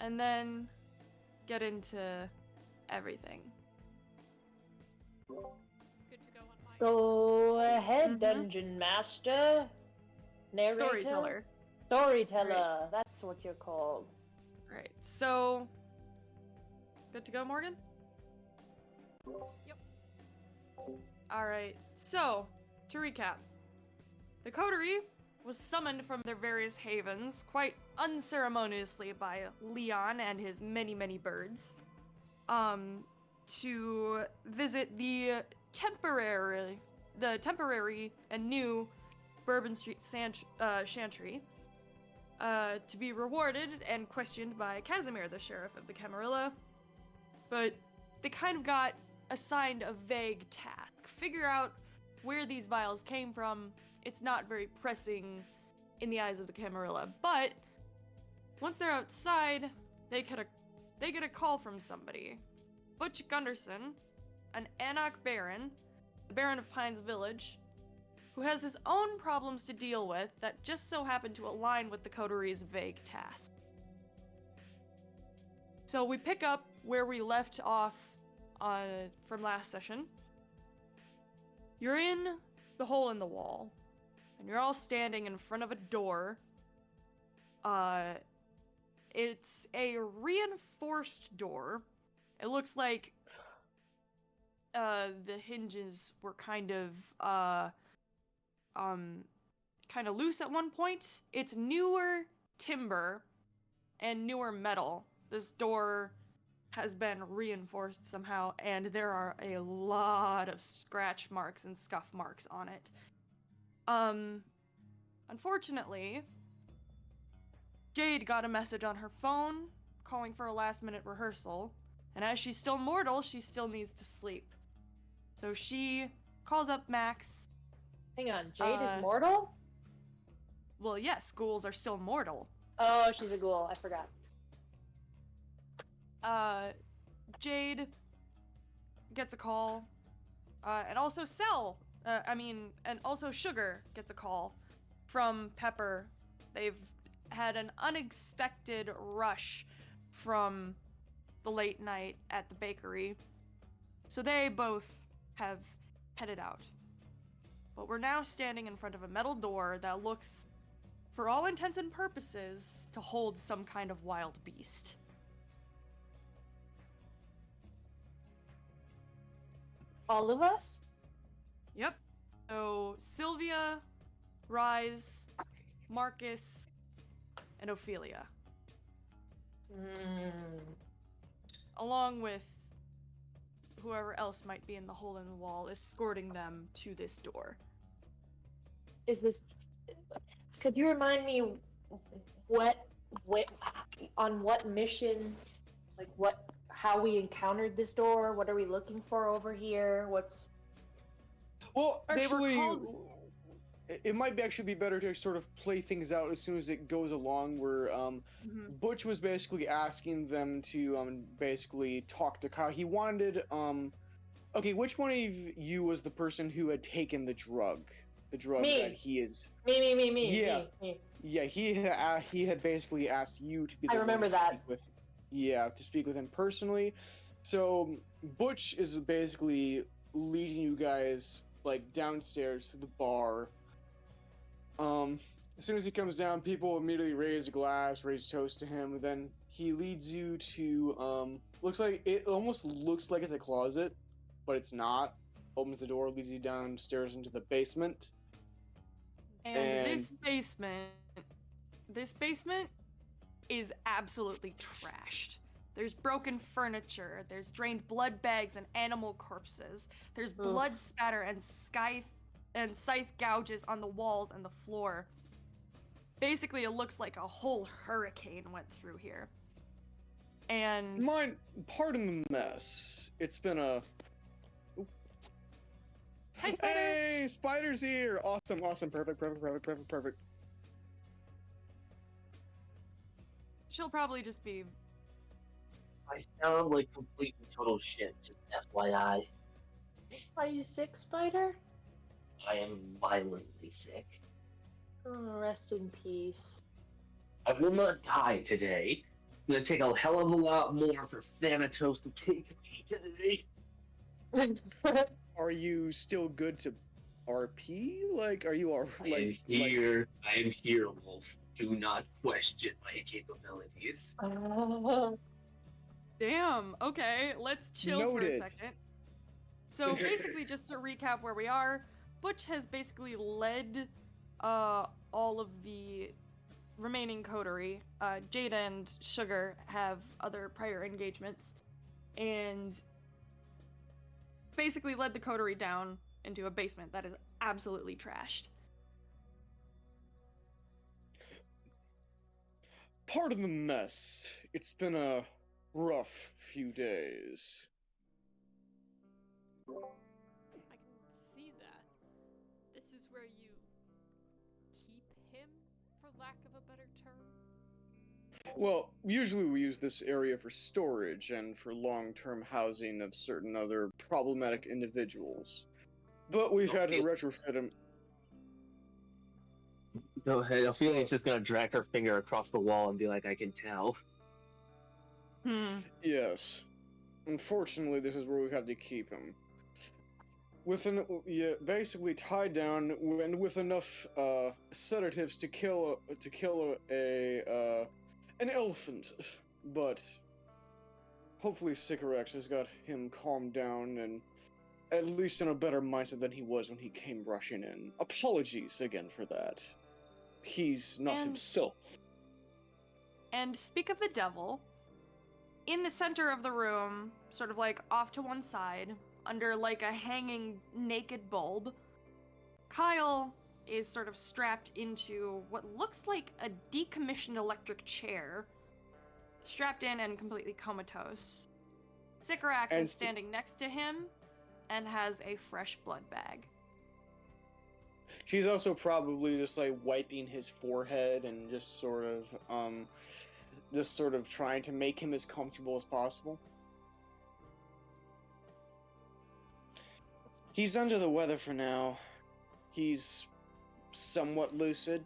and then get into everything. Good to go on my Go ahead, Dungeon Master. Narrator? Storyteller. Storyteller, that's what you're called. Right, so... Good to go, Morgan? Yep. Alright, so, to recap. The coterie was summoned from their various havens quite unceremoniously by Leon and his many, many birds, to visit the temporary and new Bourbon Street Chantry, to be rewarded and questioned by Casimir, the sheriff of the Camarilla. But they kind of got assigned a vague task. Figure out where these vials came from. It's not very pressing in the eyes of the Camarilla, but once they're outside, they get a call from somebody. Butch Gunderson, an Anarch baron, the Baron of Pines Village, who has his own problems to deal with that just so happen to align with the coterie's vague task. So we pick up where we left off from last session. You're in the hole in the wall, and you're all standing in front of a door. It's a reinforced door. It looks like the hinges were kind of loose at one point. It's newer timber and newer metal. This door has been reinforced somehow, and there are a lot of scratch marks and scuff marks on it. Unfortunately, Jade got a message on her phone calling for a last-minute rehearsal, and as she's still mortal, she still needs to sleep. So she calls up Max. Hang on, Jade is mortal? Well, yes, ghouls are still mortal. Oh, she's a ghoul, I forgot. Jade gets a call, and also Sugar gets a call from Pepper. They've had an unexpected rush from the late night at the bakery, so they both have headed out. But we're now standing in front of a metal door that looks, for all intents and purposes, to hold some kind of wild beast. All of us? Yep. So Sylvia, Rise, Marcus, and Ophelia. Along with whoever else might be in the hole in the wall, escorting them to this door. Could you remind me on what mission, how we encountered this door? What are we looking for over here? Well, actually, it might actually be better to sort of play things out as soon as it goes along, where Butch was basically asking them to basically talk to Kyle. He wanted, okay, which one of you was the person who had taken the drug? The drug me. That he is... Me. Yeah. Me. Yeah, he had basically asked you to be the I remember one to that. speak with. Yeah, to speak with him personally. So Butch is basically leading you guys downstairs to the bar. As soon as he comes down, people immediately raise a glass, raise toast to him. Then he leads you to it almost looks like it's a closet, but it's not. Opens the door, leads you downstairs into the basement. And this basement is absolutely trashed. There's broken furniture, there's drained blood bags and animal corpses, there's blood spatter and scythe gouges on the walls and the floor. Basically, it looks like a whole hurricane went through here. And... Pardon the mess. It's been a... Hi, Spider! Hey, Spider's here! Awesome, perfect. She'll probably just be... I sound like complete and total shit, just FYI. Are you sick, Spider? I am violently sick. Oh, rest in peace. I will not die today. gonna take a hell of a lot more for Thanatos to take me today. Are you still good to RP? Like, are you all I am here. I am here, Wolf. Do not question my capabilities. Damn. Okay, let's chill for a Noted. second. So basically, just to recap where we are, Butch has basically led all of the remaining coterie. Jada and Sugar have other prior engagements, and basically led the coterie down into a basement that is absolutely trashed. Pardon the mess. It's been a rough few days. I can see that. This is where you keep him, for lack of a better term? Well, usually we use this area for storage and for long-term housing of certain other problematic individuals. But we've had to retrofit him. Go ahead. Ophelia's just gonna drag her finger across the wall and be like, I can tell. Yes. Unfortunately, this is where we've had to keep him. Basically tied down and with enough sedatives to kill an elephant. But hopefully Sycorax has got him calmed down and at least in a better mindset than he was when he came rushing in. Apologies again for that. He's not himself. And speak of the devil, in the center of the room, sort of like off to one side, under like a hanging naked bulb, Kyle is sort of strapped into what looks like a decommissioned electric chair, strapped in and completely comatose. Sycorax is standing next to him and has a fresh blood bag. She's also probably just like wiping his forehead and just sort of trying to make him as comfortable as possible. He's under the weather for now. He's somewhat lucid.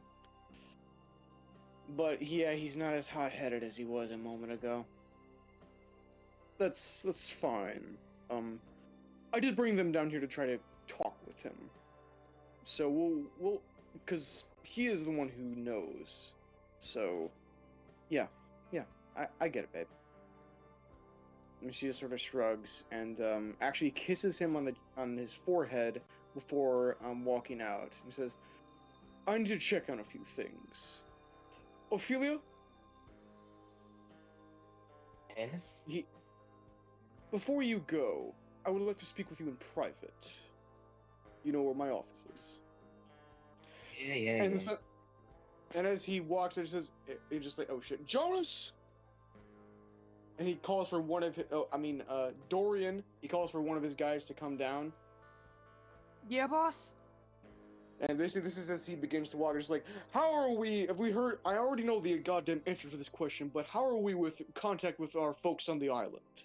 But yeah, he's not as hot-headed as he was a moment ago. That's fine. I did bring them down here to try to talk with him. So we'll because he is the one who knows. So yeah, I get it, babe. And she just sort of shrugs and actually kisses him on his forehead before walking out. He says, "I need to check on a few things. Ophelia?" Yes? Before you go, I would like to speak with you in private. You know where my office is. Yeah. And as he walks, he just like, "Oh shit, Jonas!" And he calls for one of his, Dorian. He calls for one of his guys to come down. Yeah, boss? And basically, this is as he begins to walk. It's like, how are we? Have we heard? I already know the goddamn answer to this question, but how are we with contact with our folks on the island?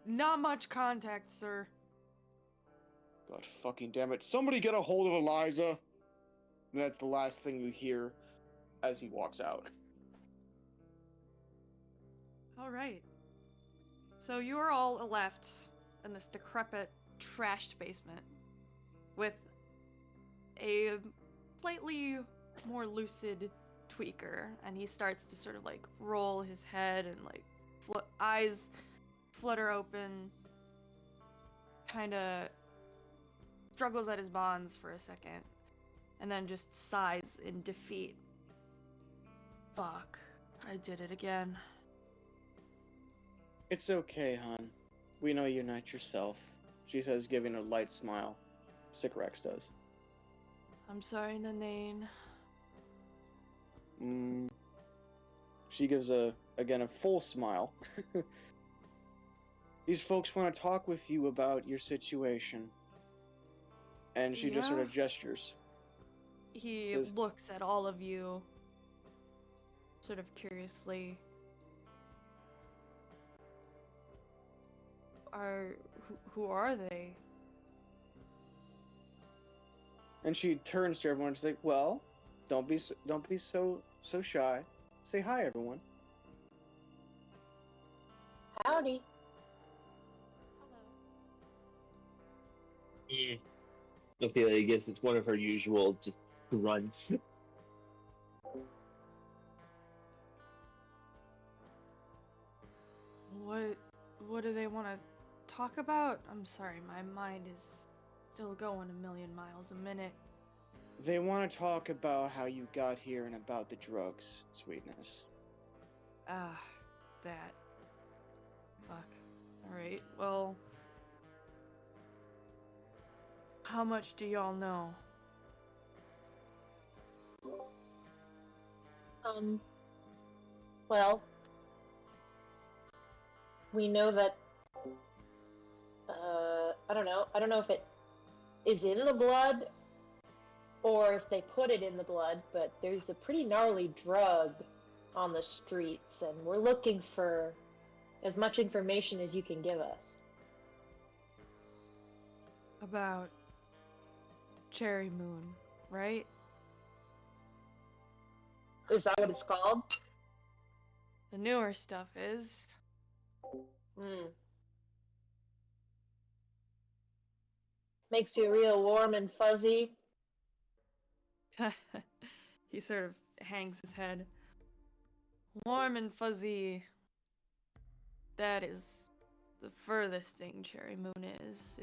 Not much contact, sir. God fucking damn it! Somebody get a hold of Eliza. And that's the last thing you hear as he walks out. All right. So you are all left in this decrepit, trashed basement with a slightly more lucid tweaker, and he starts to sort of like roll his head and like eyes flutter open, kind of struggles at his bonds for a second, and then just sighs in defeat. Fuck, I did it again. It's okay, hon. We know you're not yourself, she says, giving a light smile. Sycorax does. I'm sorry, Nanane. She gives a full smile. These folks want to talk with you about your situation. And she just sort of gestures. He Says, looks at all of you, sort of curiously. Who are they? And she turns to everyone and she's like, "Well, don't be so shy. Say hi, everyone. Howdy. Hello. Okay, I guess it's one of her usual just grunts. What do they want to talk about? I'm sorry, my mind is still going a million miles a minute. They want to talk about how you got here and about the drugs, Sweetness. Ah, that. Fuck. Alright, well... How much do y'all know? Well, we know that, I don't know. I don't know if it is in the blood or if they put it in the blood, but there's a pretty gnarly drug on the streets, and we're looking for as much information as you can give us. About... Cherry Moon, right? Is that what it's called? The newer stuff is... Hmm. Makes you real warm and fuzzy. He sort of hangs his head. Warm and fuzzy. That is the furthest thing Cherry Moon is.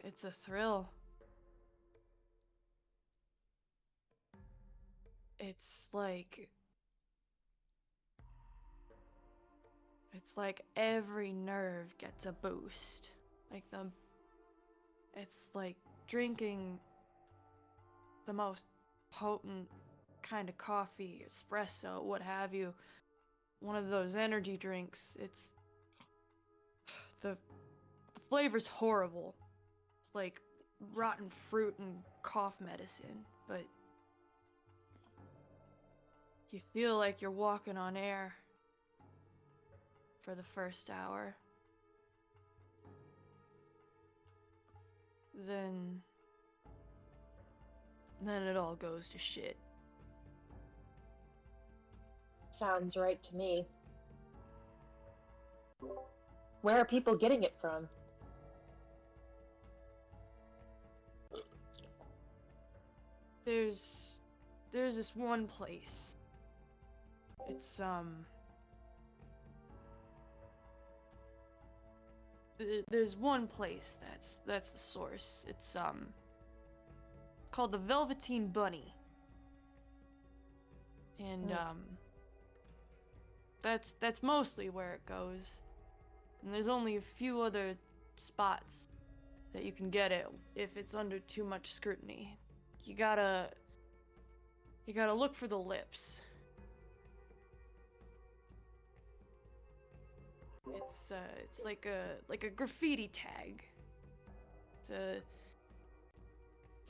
It's a thrill. It's like every nerve gets a boost. It's like drinking the most potent kind of coffee, espresso, what have you. One of those energy drinks. It's the flavor's horrible. Like rotten fruit and cough medicine, but you feel like you're walking on air for the first hour. Then it all goes to shit. Sounds right to me. Where are people getting it from? There's this one place. It's there's one place that's the source. It's called the Velveteen Bunny. And that's mostly where it goes. And there's only a few other spots that you can get it if it's under too much scrutiny. You gotta look for the lips. It's like a graffiti tag. It's a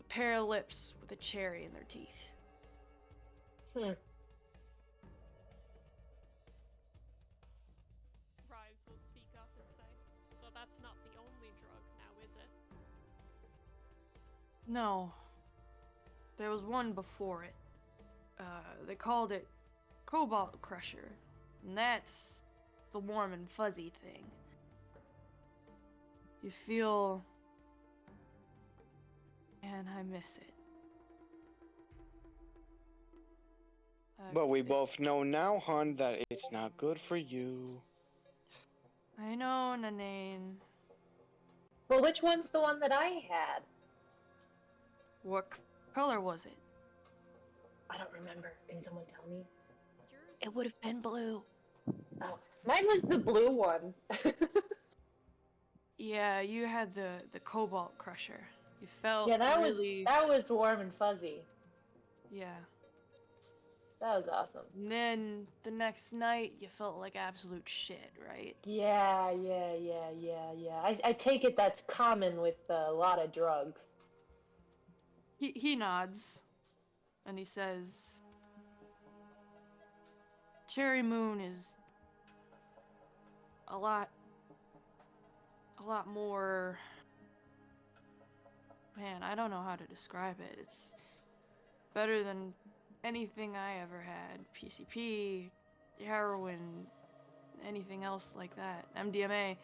pair of lips with a cherry in their teeth. Rise will speak up and say, though that's not the only drug now, is it? No. There was one before it. They called it Cobalt Crusher. And that's the warm and fuzzy thing. You feel... And I miss it. But we both know now, hon, that it's not good for you. I know, Nanane. Well, which one's the one that I had? What color was it? I don't remember. Can someone tell me? Yours It would have been blue. Oh, mine was the blue one. Yeah, you had the Cobalt Crusher. You felt Yeah, that really... was warm and fuzzy. Yeah. That was awesome. And then the next night, you felt like absolute shit, right? Yeah. I take it that's common with a lot of drugs. He nods, and he says, Cherry Moon is a lot more... Man, I don't know how to describe it. It's better than anything I ever had. PCP, heroin, anything else like that. MDMA.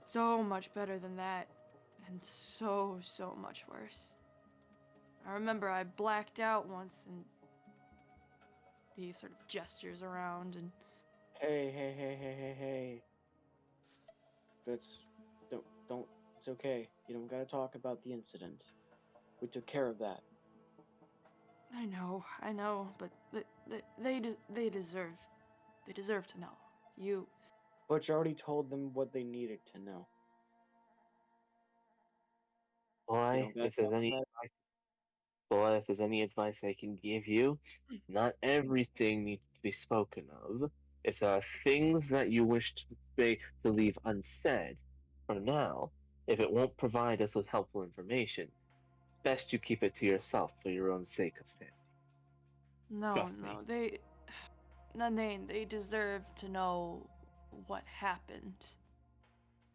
So much better than that. And so much worse. I remember I blacked out once and he sort of gestures around and Hey. Don't, it's okay. You don't gotta talk about the incident. We took care of that. I know, but they deserve to know. You Butch already told them what they needed to know. You Boy, don't gotta if there's talk any about advice, boy, if there's any advice I can give you, not everything needs to be spoken of. If there are things that you wish to leave unsaid, for now, if it won't provide us with helpful information, best you keep it to yourself for your own sake of sanity. Trust me. they deserve to know what happened,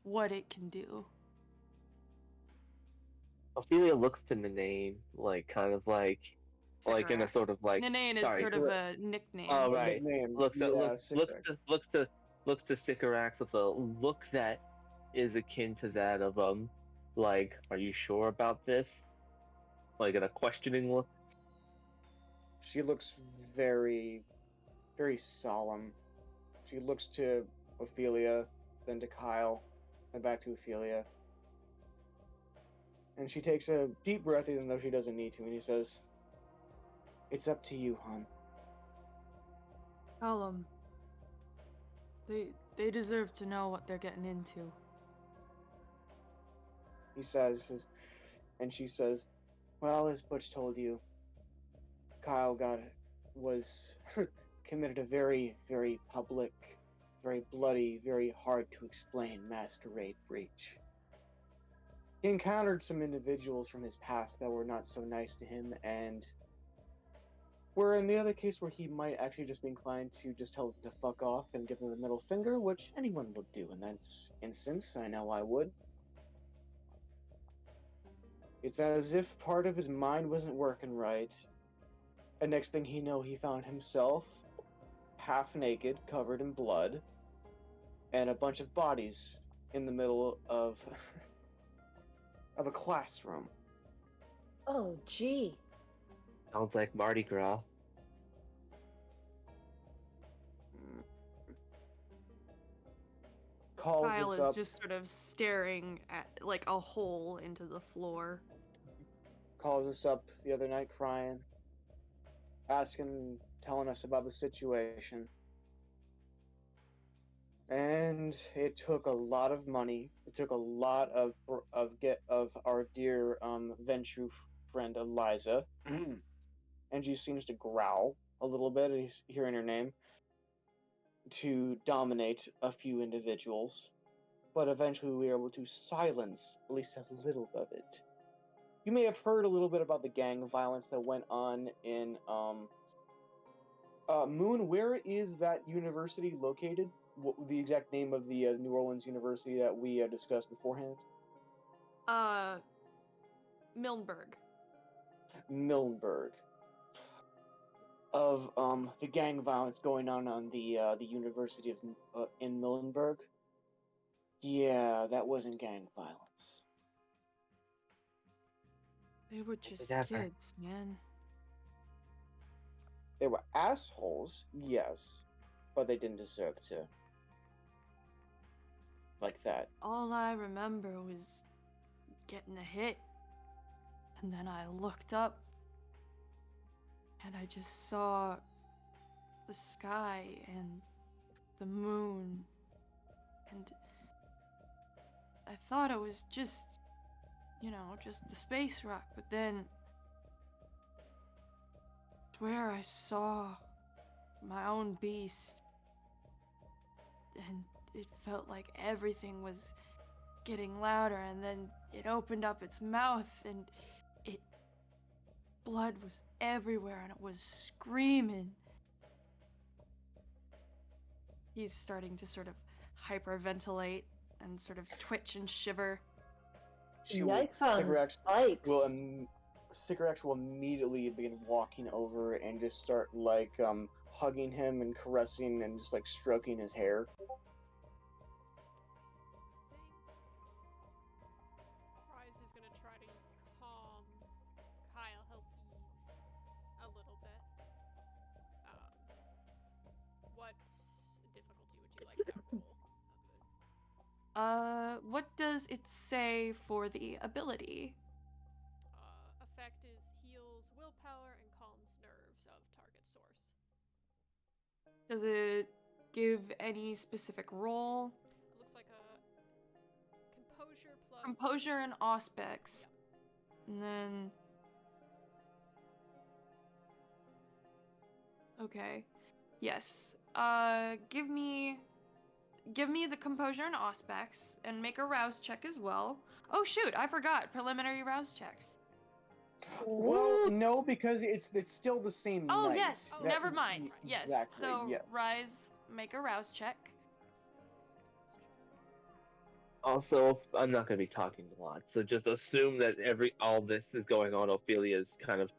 what it can do. Ophelia looks to Nanaine, like kind of like in a Sycorax. sort of like Nanaine is sorry. sort of a nickname. Oh a right. nickname. Looks Yeah, Sycorax. looks to Sycorax with a look that is akin to that of like, are you sure about this? Like in a questioning look. She looks very, very solemn. She looks to Ophelia, then to Kyle, and back to Ophelia. And she takes a deep breath, even though she doesn't need to, and he says, "It's up to you, hon." Tell them. They deserve to know what they're getting into. He says, and she says, "Well, as Butch told you, Kyle was committed a very, very public, very bloody, very hard to explain masquerade breach. He encountered some individuals from his past that were not so nice to him, and where in the other case where he might actually just be inclined to just tell them to fuck off and give them the middle finger, which anyone would do in that instance. I know I would. It's as if part of his mind wasn't working right, and next thing he knew, he found himself half naked, covered in blood, and a bunch of bodies in the middle of of a classroom." Oh, gee. Sounds like Mardi Gras. Calls Kyle us is up. just sort of staring at like a hole into the floor. Calls us up the other night crying, telling us about the situation. And it took a lot of money. It took a lot of our dear Ventrue friend Eliza, and she seems to growl a little bit at hearing her name, to dominate a few individuals. But eventually we were able to silence at least a little of it. You may have heard a little bit about the gang violence that went on in Moon. Where is that university located? What the exact name of the New Orleans university that we discussed beforehand? Milnberg. Milnberg. Of the gang violence going on the University of in Milnberg. Yeah, that wasn't gang violence. They were just kids, man. They were assholes, yes, but they didn't deserve to. Like that. All I remember was getting a hit, and then I looked up, and I just saw the sky and the moon, and I thought it was just the space rock, but then I swear I saw my own beast, and it felt like everything was getting louder, and then it opened up its mouth, and blood was everywhere, and it was screaming. He's starting to sort of hyperventilate and sort of twitch and shiver. Yikes on spikes. Sycorax will immediately begin walking over and just start like hugging him and caressing and just like stroking his hair. Rise is gonna try to calm Kyle, help ease a little bit. What difficulty would you like that roll? What does it say for the ability? Effect is heals willpower and calms nerves of target source. Does it give any specific role? It looks like a composure plus Composure and aspects. Yeah. And then... Okay. Yes. Give me the composure and aspects, and make a rouse check as well. Oh shoot, I forgot preliminary rouse checks. Well, no, because it's still the same Oh night. yes, never mind. Yes. Exactly. So yes. Rise, make a rouse check. Also, I'm not going to be talking a lot, so just assume that all this is going on. Ophelia's kind of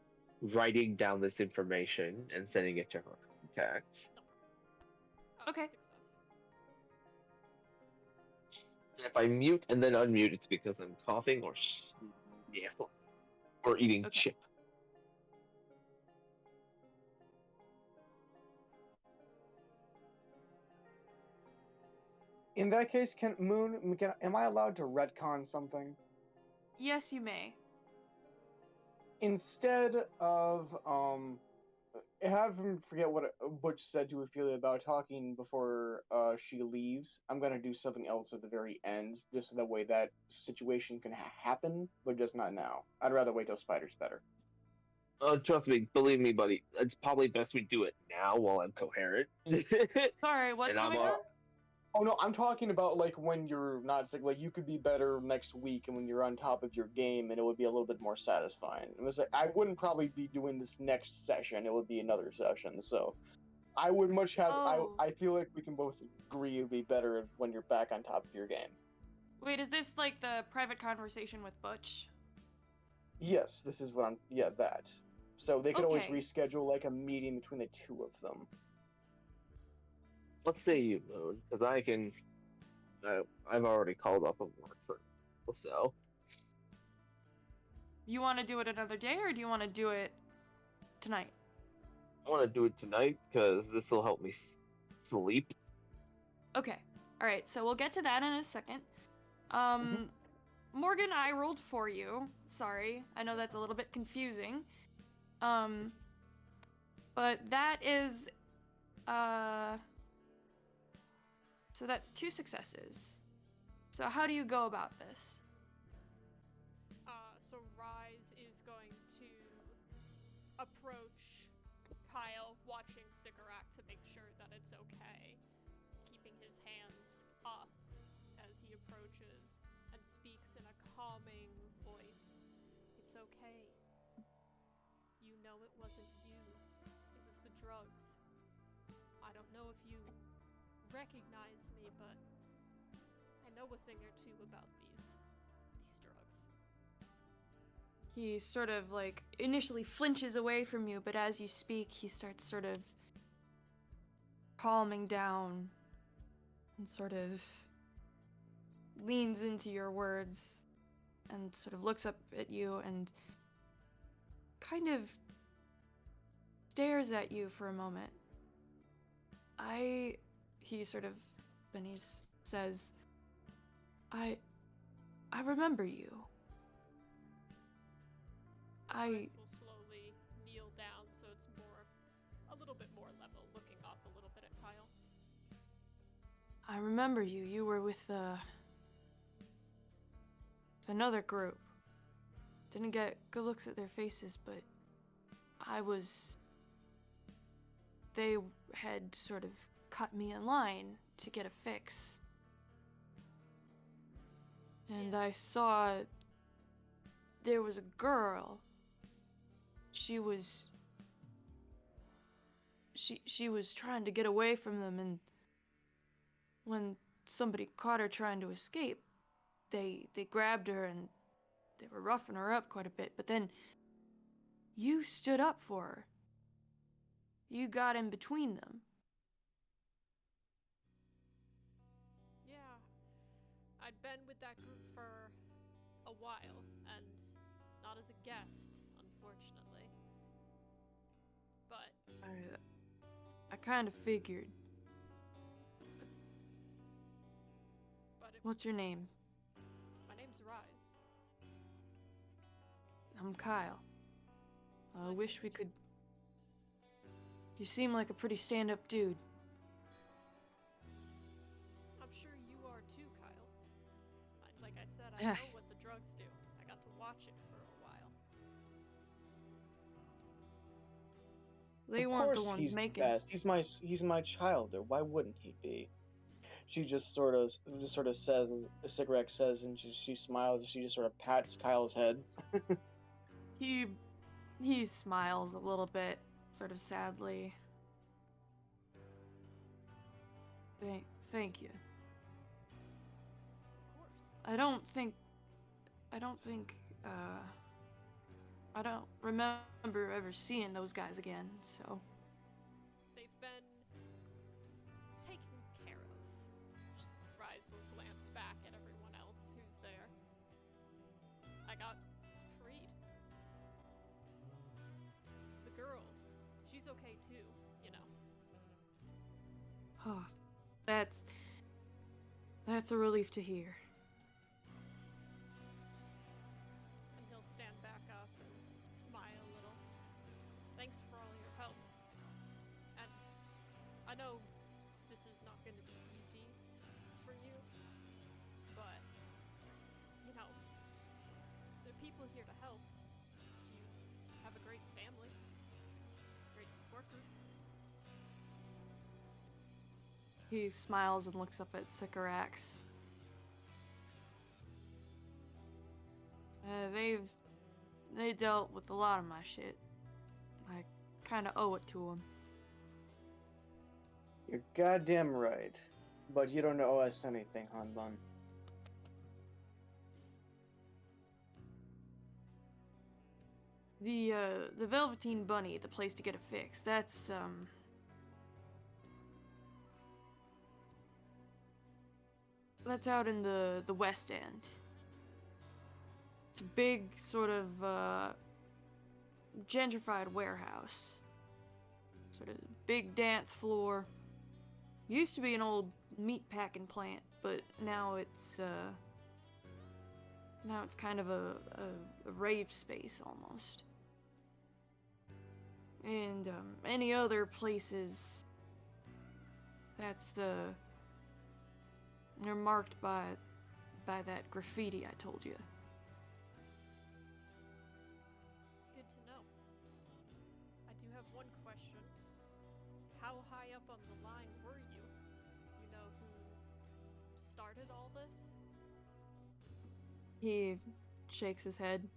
writing down this information and sending it to her contacts. Okay. Success. If I mute and then unmute, it's because I'm coughing or sniffling or eating chip. In that case, am I allowed to retcon something? Yes, you may. Instead of have him forget what Butch said to Ophelia about talking before she leaves, I'm gonna do something else at the very end, just so that way that situation can happen, but just not now. I'd rather wait till Spider's better. Trust me, believe me, buddy. It's probably best we do it now while I'm coherent. Sorry, what's going on? Oh no, I'm talking about like when you're not sick. Like you could be better next week, and when you're on top of your game, and it would be a little bit more satisfying. It was like, I wouldn't probably be doing this next session. It would be another session. So I would much have. I feel like we can both agree it would be better when you're back on top of your game. Wait, is this like the private conversation with Butch? Yes, this is what I'm. Yeah, that. So they could always reschedule like a meeting between the two of them. Let's say you, Moon, because I can. I've already called off of work for, so. You want to do it another day, or do you want to do it tonight? I want to do it tonight because this will help me sleep. Okay. All right. So we'll get to that in a second. Morgan, I rolled for you. Sorry, I know that's a little bit confusing. But that is so that's 2 successes. So how do you go about this? So Rise is going to approach Kyle, watching Sycorax to make sure that it's okay, keeping his hands up as he approaches, and speaks in a calming voice. It's okay. You know it wasn't you. It was the drugs. I don't know if you recognize me, but I know a thing or two about these drugs. He sort of like initially flinches away from you, but as you speak, he starts sort of calming down and sort of leans into your words and sort of looks up at you and kind of stares at you for a moment. He says, I remember you. Rise will slowly kneel down, so it's a little bit more level, looking up a little bit at Kyle. I remember you. You were with another group. Didn't get good looks at their faces, but they had sort of cut me in line to get a fix. And I saw there was a girl. She was trying to get away from them, and when somebody caught her trying to escape, they grabbed her and they were roughing her up quite a bit. But then You stood up for her. You got in between them. Yeah, I'd been with that group for a while, and not as a guest, unfortunately. But I kind of figured. What's your name? My name's Rise. I'm Kyle. It's I nice wish to we meet could. You seem like a pretty stand-up dude. I'm sure you are too, Kyle. Like I said, I Yeah. know what the drugs do. I got to watch it for a while. They Of weren't course the ones he's making. the best. He's my child. Or why wouldn't he be? She just sort of says, the cigarette says, and she smiles. And she just sort of pats Kyle's head. He smiles a little bit, sort of sadly. Thank you. Of course. I don't remember ever seeing those guys again, so. They've been taken care of. Rise will glance back at everyone else who's there. I got freed. The girl, she's okay too, you know. Oh, that's a relief to hear. And he'll stand back up and smile a little. Thanks for all your help. And I know this is not going to be easy for you, but, you know, there are people here to help. You have a great family, great support group. He smiles and looks up at Sycorax. They dealt with a lot of my shit. I kinda owe it to them. You're goddamn right. But you don't owe us anything, Hanban. The Velveteen Bunny, the place to get it fixed, that's out in the West End. It's a big sort of gentrified warehouse. Sort of big dance floor. Used to be an old meat packing plant, but now it's kind of a rave space almost. And any other places, they're marked by that graffiti I told you. Good to know. I do have one question. How high up on the line were you? You know who started all this? He shakes his head.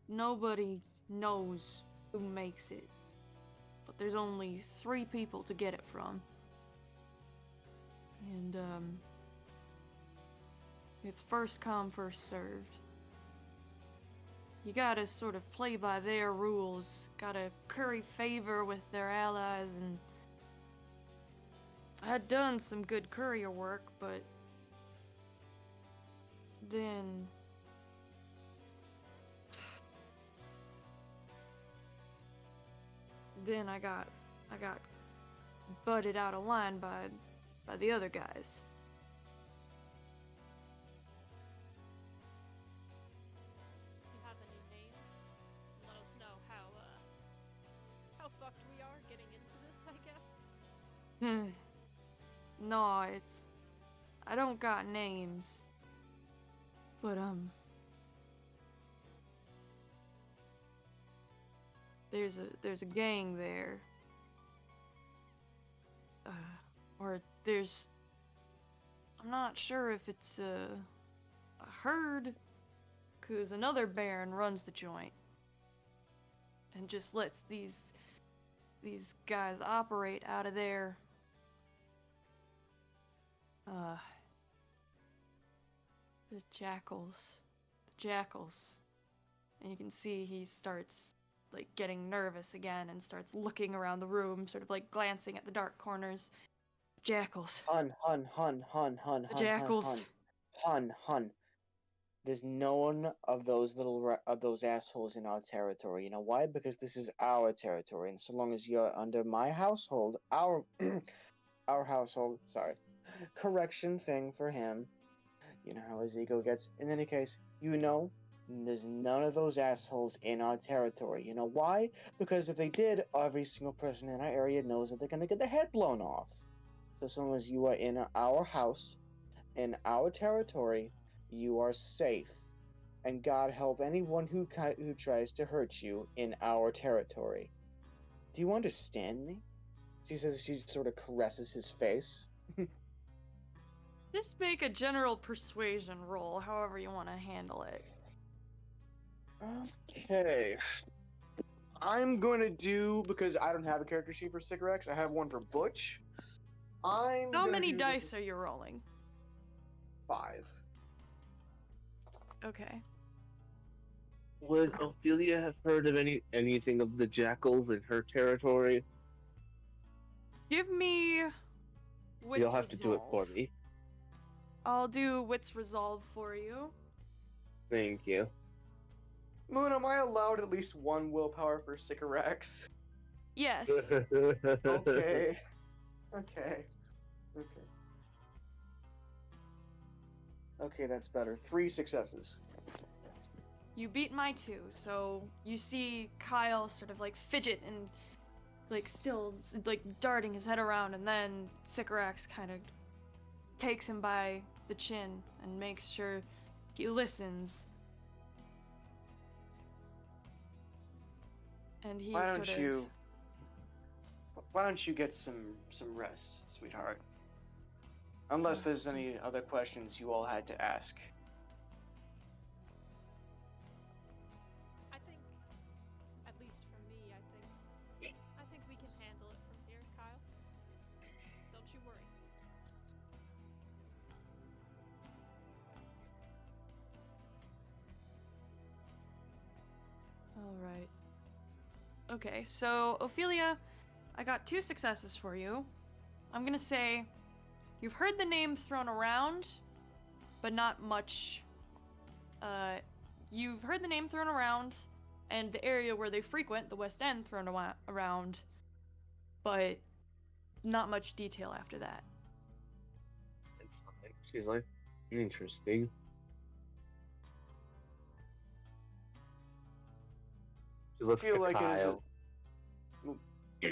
Nobody knows who makes it, but there's only 3 people to get it from. And it's first come, first served. You gotta sort of play by their rules, gotta curry favor with their allies, and I'd done some good courier work, but then I got butted out of line by the other guys. You have any names? Let us know how fucked we are getting into this, I guess. No, I don't got names. But there's a gang there. Or I'm not sure if it's a herd, 'cause another baron runs the joint and just lets these guys operate out of there. The Jackals. And you can see he starts like getting nervous again and starts looking around the room, sort of like glancing at the dark corners. Jackals. Hun. The jackals. Hun. There's no one of those of those assholes in our territory. You know why? Because this is our territory, and so long as you're under my household, our our household. Sorry, correction thing for him. You know how his ego gets. In any case, there's none of those assholes in our territory. You know why? Because if they did, every single person in our area knows that they're gonna get their head blown off. So as long as you are in our house, in our territory, you are safe. And God help anyone who tries to hurt you in our territory. Do you understand me? She says she sort of caresses his face. Just make a general persuasion roll, however you want to handle it. Okay. I'm going to do, because I don't have a character sheet for Sycorax, I have one for Butch. How many dice are you rolling? 5. Okay. Would Ophelia have heard of anything of the Jackals in her territory? Give me Wits You'll have to do it for me. I'll do Wits Resolve for you. Thank you. Moon, am I allowed at least one willpower for Sycorax? Yes. Okay. Okay. Okay, that's better. 3 successes. You beat my 2, so you see Kyle sort of like fidget and like still like darting his head around, and then Sycorax kind of takes him by the chin and makes sure he listens. And he Why don't you get some rest, sweetheart? Unless there's any other questions you all had to ask. I think, at least for me, I think we can handle it from here, Kyle. Don't you worry. All right. Okay, so Ophelia, I got 2 successes for you. I'm gonna say you've heard the name thrown around, but not much. You've heard the name thrown around, and the area where they frequent, the West End, thrown around, but not much detail after that. It's fine. She's like, interesting. She looks Feel to like Kyle.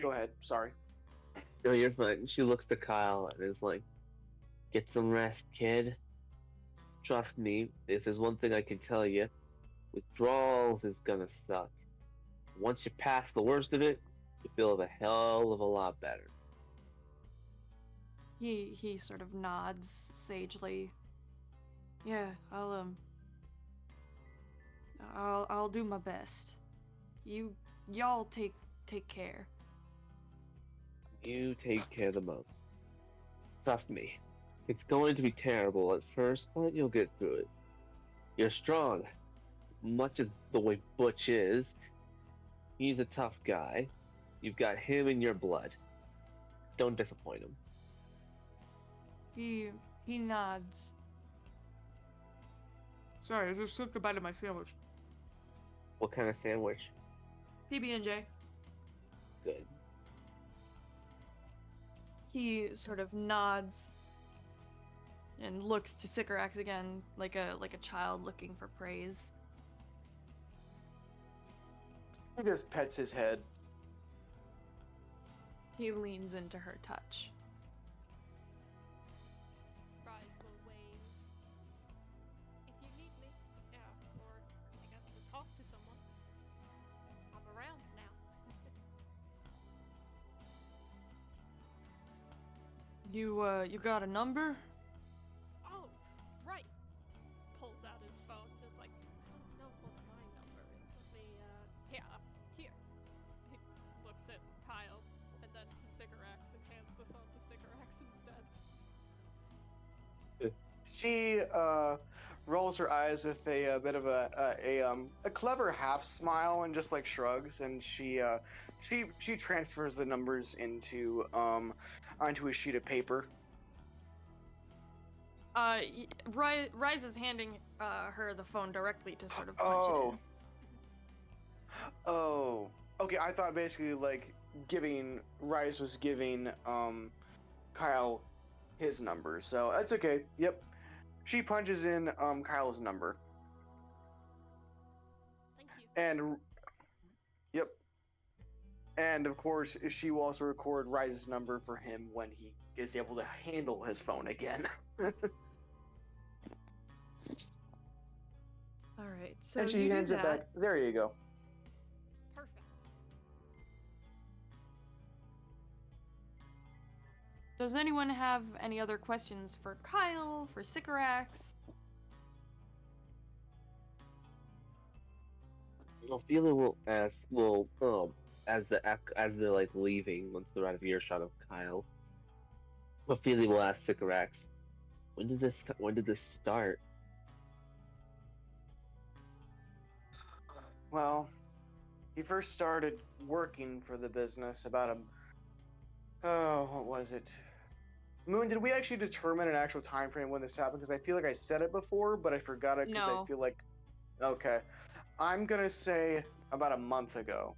Go ahead. Sorry. No, you're fine. She looks to Kyle and is like, get some rest, kid. Trust me, if there's one thing I can tell you, withdrawals is gonna suck. Once you're past the worst of it, you feel a hell of a lot better. He sort of nods sagely. Yeah, I'll do my best. Y'all take care. You take care the most. Trust me, it's going to be terrible at first, but you'll get through it. You're strong. Much as the way Butch is, he's a tough guy. You've got him in your blood. Don't disappoint him. He nods. Sorry, I just took a bite of my sandwich. What kind of sandwich? PB&J. Good. He sort of nods and looks to Sycorax again, like a child looking for praise. He just pets his head. He leans into her touch. Rise will wave. If you need me, yeah, or I guess to talk to someone, I'm around now. You got a number? Oh, right. Pulls out his phone. Is like, I don't know what my number is. Let me, here. He looks at Kyle and then to Sycorax and hands the phone to Sycorax instead. She rolls her eyes with a bit of a clever half smile and just like shrugs, and she transfers the numbers into onto a sheet of paper. Rise is handing her the phone directly to sort of punch it in. Oh, okay. I thought basically like Rise was giving Kyle his number, so that's okay. Yep, she punches in Kyle's number. Thank you. And yep, and of course she will also record Rise's number for him when he is able to handle his phone again. All right, so and she you hands do it that. back. There you go. Perfect. Does anyone have any other questions for Kyle, for Sycorax? Ophelia will ask, as they're like leaving once they're out of earshot of Kyle. Ophelia will ask Sycorax, when did this start? Well, he first started working for the business about what was it? Moon, did we actually determine an actual time frame when this happened? Because I feel like I said it before, but I forgot it because No. I feel like, okay, I'm gonna say about a month ago.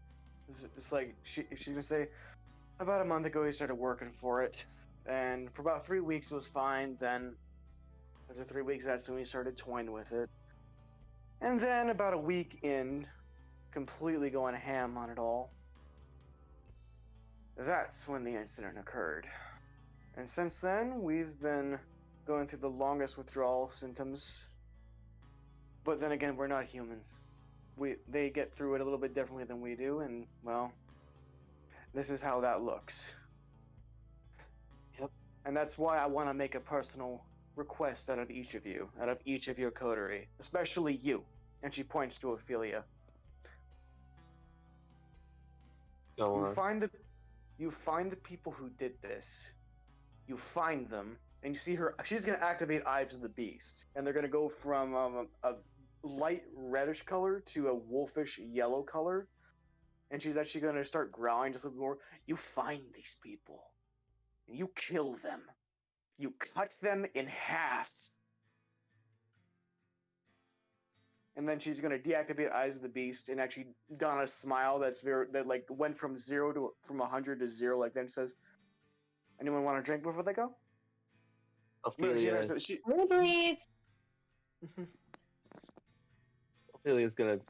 It's like she's gonna say about a month ago he started working for it, and for about 3 weeks it was fine. Then after 3 weeks, that's when we started toying with it, and then about a week in, completely going ham on it all. That's when the incident occurred. And since then, we've been going through the longest withdrawal symptoms. But then again, we're not humans. They get through it a little bit differently than we do, and, well, this is how that looks. Yep. And that's why I want to make a personal request out of each of your coterie, especially you. And she points to Ophelia. Go on. You find the people who did this. You find them, and you see her. She's gonna activate Eyes of the Beast, and they're gonna go from a light reddish color to a wolfish yellow color, and she's actually gonna start growling just a little more. You find these people, and you kill them. You cut them in half, and then she's gonna deactivate Eyes of the Beast and actually don a smile that like went from 100 to 0. Like then says, "Anyone want a drink before they go?" Ophelia, Please. Ophelia's gonna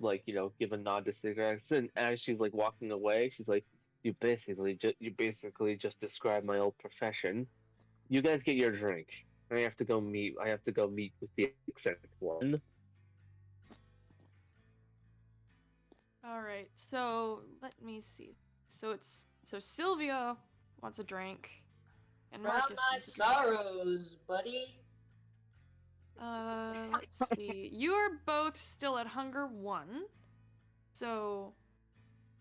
give a nod to Sycorax, and as she's like walking away, she's like, "You basically just described my old profession. You guys get your drink. I have to go meet with the eccentric one." All right, so let me see. So Sylvia wants a drink, and Drown Marcus my wants a drink. sorrows, buddy. Let's see. You are both still at hunger 1, so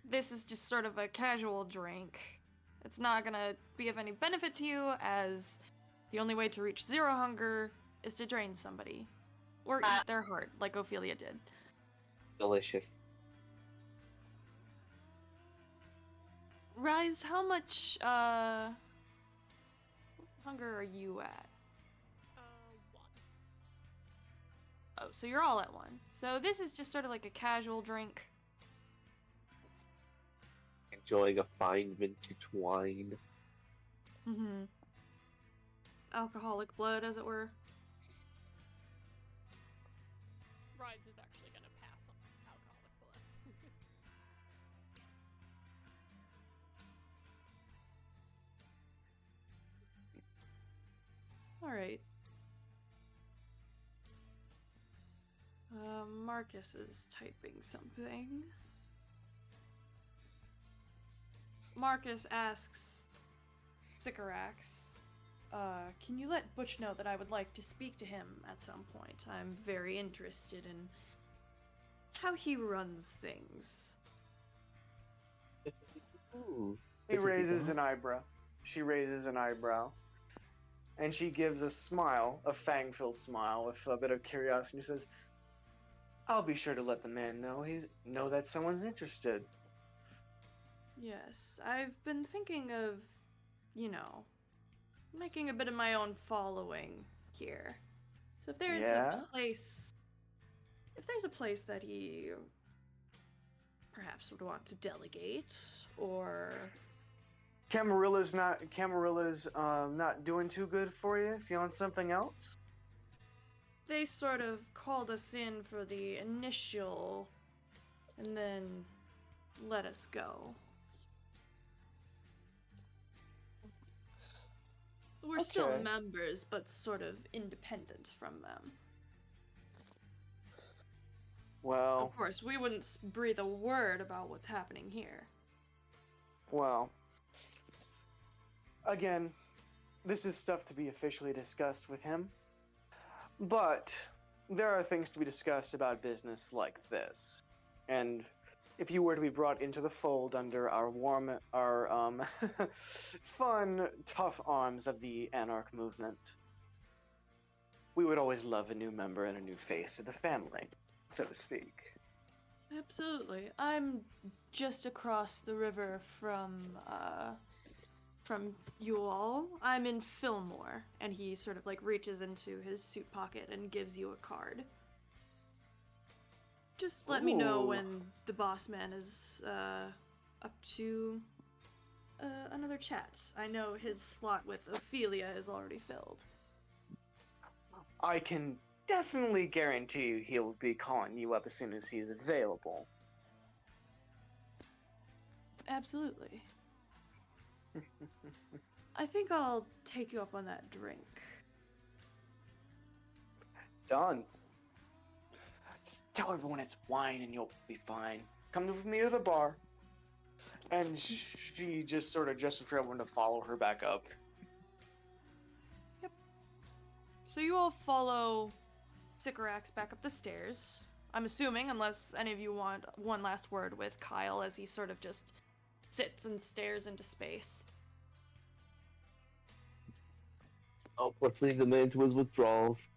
this is just sort of a casual drink. It's not gonna be of any benefit to you, as the only way to reach 0 hunger is to drain somebody, or eat their heart, like Ophelia did. Delicious. Rise, how much hunger are you at? 1. Oh, so you're all at 1. So this is just sort of like a casual drink. Enjoying a fine vintage wine. Mm-hmm. Alcoholic blood, as it were. Rise is actually gonna pass on alcoholic blood. Alright. Marcus is typing something. Marcus asks Sycorax, can you let Butch know that I would like to speak to him at some point? I'm very interested in how he runs things. Ooh. She raises an eyebrow. and she gives a smile, a fang-filled smile, with a bit of curiosity. She says, "I'll be sure to let the man know that someone's interested." Yes, I've been thinking of, making a bit of my own following here. So if there's Yeah? if there's a place that he perhaps would want to delegate, or Camarilla's not doing too good for you. Feeling something else? they sort of called us in for the initial and then let us go. We're still Okay. members, but sort of independent from them. Well, Of course, we wouldn't breathe a word about what's happening here. well. Again, this is stuff to be officially discussed with him. But there are things to be discussed about business like this. And if you were to be brought into the fold under our fun, tough arms of the Anarch movement, we would always love a new member and a new face of the family, so to speak. Absolutely. I'm just across the river from you all. I'm in Fillmore, and he sort of like reaches into his suit pocket and gives you a card. Just let me know Ooh. when the boss man is up to another chat. I know his slot with Ophelia is already filled. I can definitely guarantee you he'll be calling you up as soon as he's available. Absolutely. I think I'll take you up on that drink. Done. Just tell everyone it's wine and you'll be fine. Come with me to the bar. And she just sort of gestures for everyone to follow her back up. Yep. So you all follow Sycorax back up the stairs. I'm assuming, unless any of you want one last word with Kyle as he sort of just sits and stares into space. Oh, let's leave the man to his withdrawals.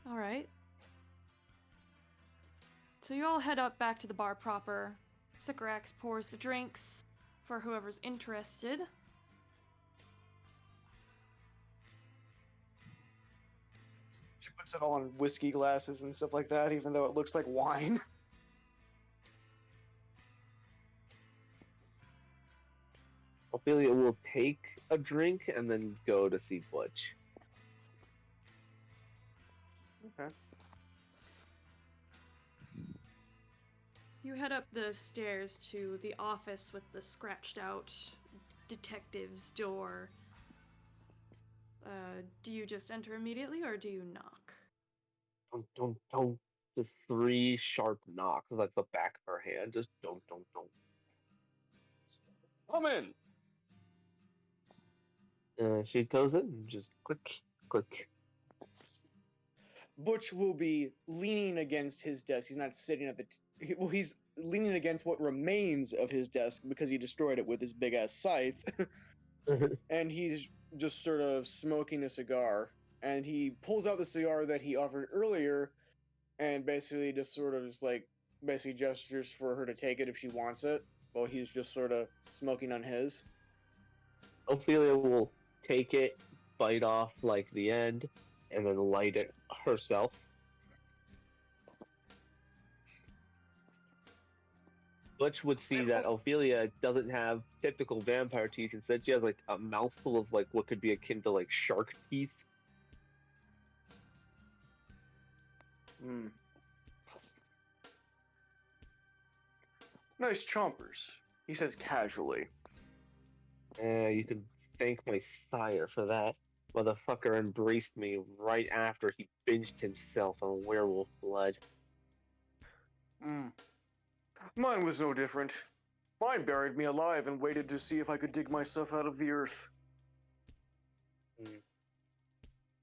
Alright. So you all head up back to the bar proper. Sycorax pours the drinks for whoever's interested. She puts it all in whiskey glasses and stuff like that, even though it looks like wine. Ophelia will take a drink and then go to see Butch. Okay. You head up the stairs to the office with the scratched out detective's door. Do you just enter immediately or do you knock? Don't. Just 3 sharp knocks like the back of her hand. Just don't. Come in. She goes in. Just click. Butch will be leaning against his desk. He's not sitting at he's leaning against what remains of his desk because he destroyed it with his big ass scythe. And he's just sort of smoking a cigar. And he pulls out the cigar that he offered earlier and basically just sort of just like basically gestures for her to take it if she wants it, while he's just sort of smoking on his. Ophelia will take it, bite off like the end, and then light it herself. Butch would see that Ophelia doesn't have typical vampire teeth. Instead, she has like a mouthful of like what could be akin to like shark teeth. Nice chompers, he says casually. You can thank my sire for that. Motherfucker embraced me right after he binged himself on werewolf blood. Mine was no different. Mine buried me alive and waited to see if I could dig myself out of the earth.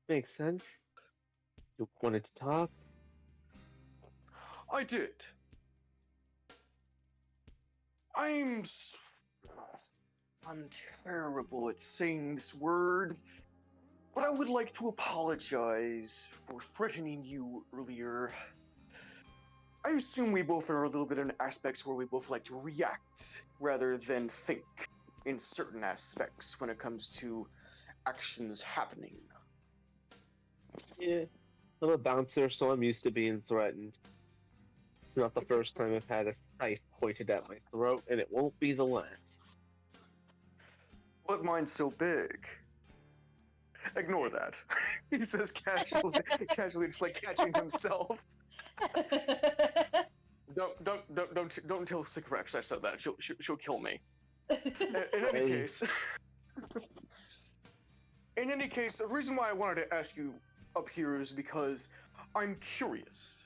Makes sense. You wanted to talk? I did. I'm s- I'm terrible at saying this word, but I would like to apologize for threatening you earlier. I assume we both are a little bit in aspects where we both like to react rather than think in certain aspects when it comes to actions happening. Yeah, I'm a bouncer, so I'm used to being threatened. It's not the first time I've had a scythe pointed at my throat, and it won't be the last. But mine's so big. Ignore that. He says casually, casually, just like catching himself. Don't tell Sycorax I said that. She'll kill me. In any case, the reason why I wanted to ask you up here is because I'm curious.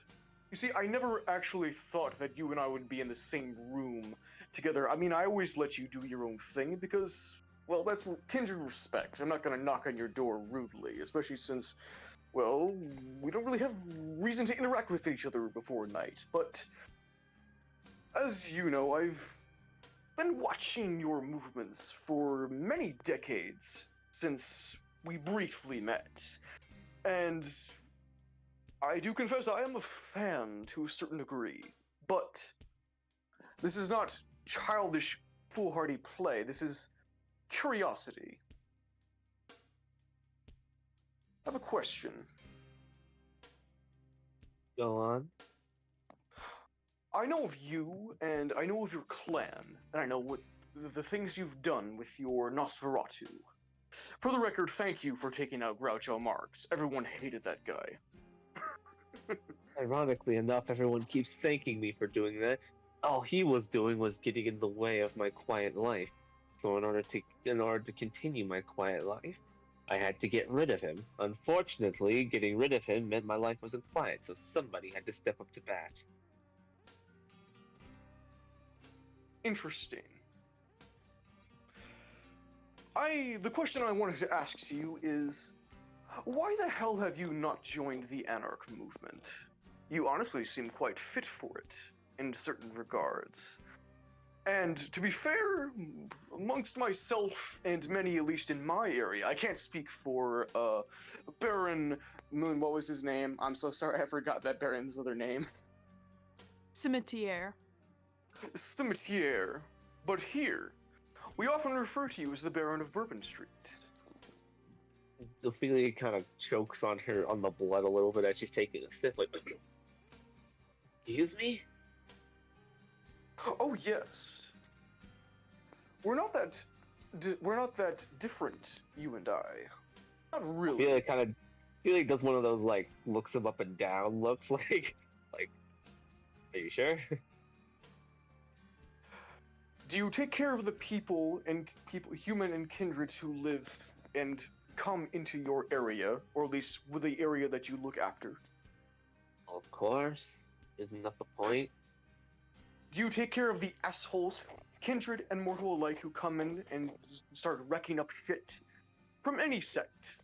You see, I never actually thought that you and I would be in the same room together. I mean, I always let you do your own thing because, well, that's kindred respect. I'm not gonna knock on your door rudely, especially since, well, we don't really have reason to interact with each other before night. But as you know, I've been watching your movements for many decades since we briefly met, and I do confess I am a fan to a certain degree, but this is not childish, foolhardy play. This is curiosity. I have a question. Go on. I know of you, and I know of your clan, and I know what the things you've done with your Nosferatu. For the record, thank you for taking out Groucho Marx. Everyone hated that guy. Ironically enough, everyone keeps thanking me for doing that. All he was doing was getting in the way of my quiet life. So in order to continue my quiet life, I had to get rid of him. Unfortunately, getting rid of him meant my life wasn't quiet, so somebody had to step up to bat. Interesting. The question I wanted to ask to you is, why the hell have you not joined the Anarch movement? You honestly seem quite fit for it, in certain regards. And to be fair, amongst myself and many, at least in my area, I can't speak for Baron Moon. What was his name? I'm so sorry, I forgot that Baron's other name. Cimetière. Cimetière. But here, we often refer to you as the Baron of Bourbon Street. Ophelia kind of chokes on the blood a little bit as she's taking a sip, like, excuse me? Oh yes. We're not that different, you and I. Not really. Ophelia does one of those like looks him up and down looks like, are you sure? Do you take care of the people, human and kindreds who live and come into your area, or at least with the area that you look after? Of course. Isn't that the point? Do you take care of the assholes, kindred and mortal alike, who come in and start wrecking up shit from any sect?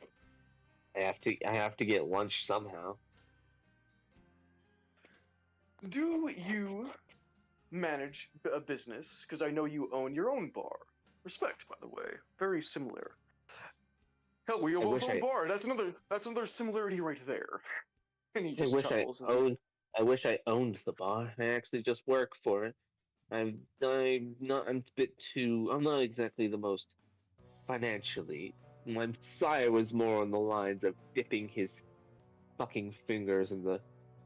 I have to get lunch somehow. Do you manage a business? Because I know you own your own bar. Respect, by the way. Very similar. Hell, we both own a bar. That's another similarity right there. And he just chuckles. I wish I owned the bar. I actually just work for it. I'm not exactly the most financially. My sire was more on the lines of dipping his fucking fingers in the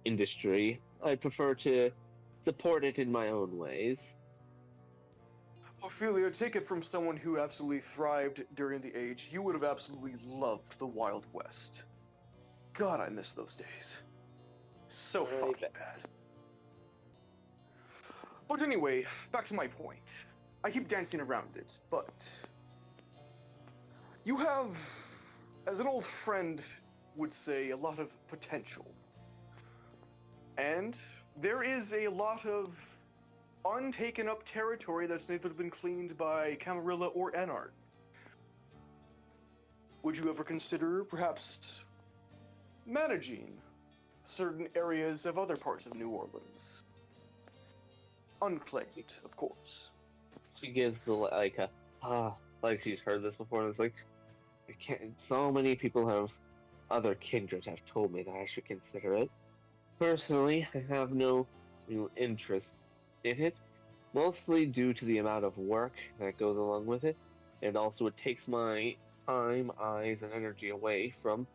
industry. I prefer to support it in my own ways. Ophelia, take it from someone who absolutely thrived during the age. You would have absolutely loved the Wild West. God, I miss those days. So Really fucking bad. But anyway, back to my point. I keep dancing around it, but you have, as an old friend would say, a lot of potential. And there is a lot of untaken up territory that's neither been cleaned by Camarilla or Anarch. Would you ever consider perhaps managing certain areas of other parts of New Orleans? Unclaimed, of course. She gives the like a like she's heard this before, and it's like I can't. So many people have other kindred have told me that I should consider it. Personally, I have no real interest in it, mostly due to the amount of work that goes along with it, and also it takes my time, eyes, and energy away from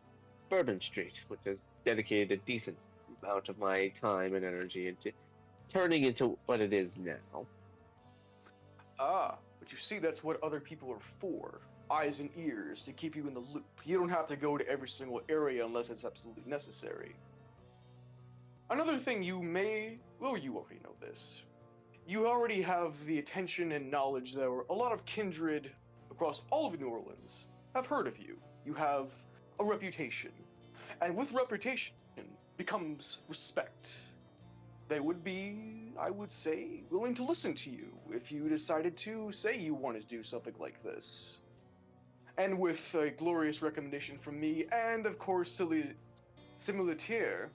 Bourbon Street, which has dedicated a decent amount of my time and energy into turning into what it is now. Ah, but you see, that's what other people are for. Eyes and ears to keep you in the loop. You don't have to go to every single area unless it's absolutely necessary. Another thing you may, well, you already know this. You already have the attention and knowledge that a lot of kindred across all of New Orleans have heard of you. You have a reputation. And with reputation becomes respect. They would be, I would say, willing to listen to you if you decided to say you wanted to do something like this. And with a glorious recommendation from me, and of course, Simulatier,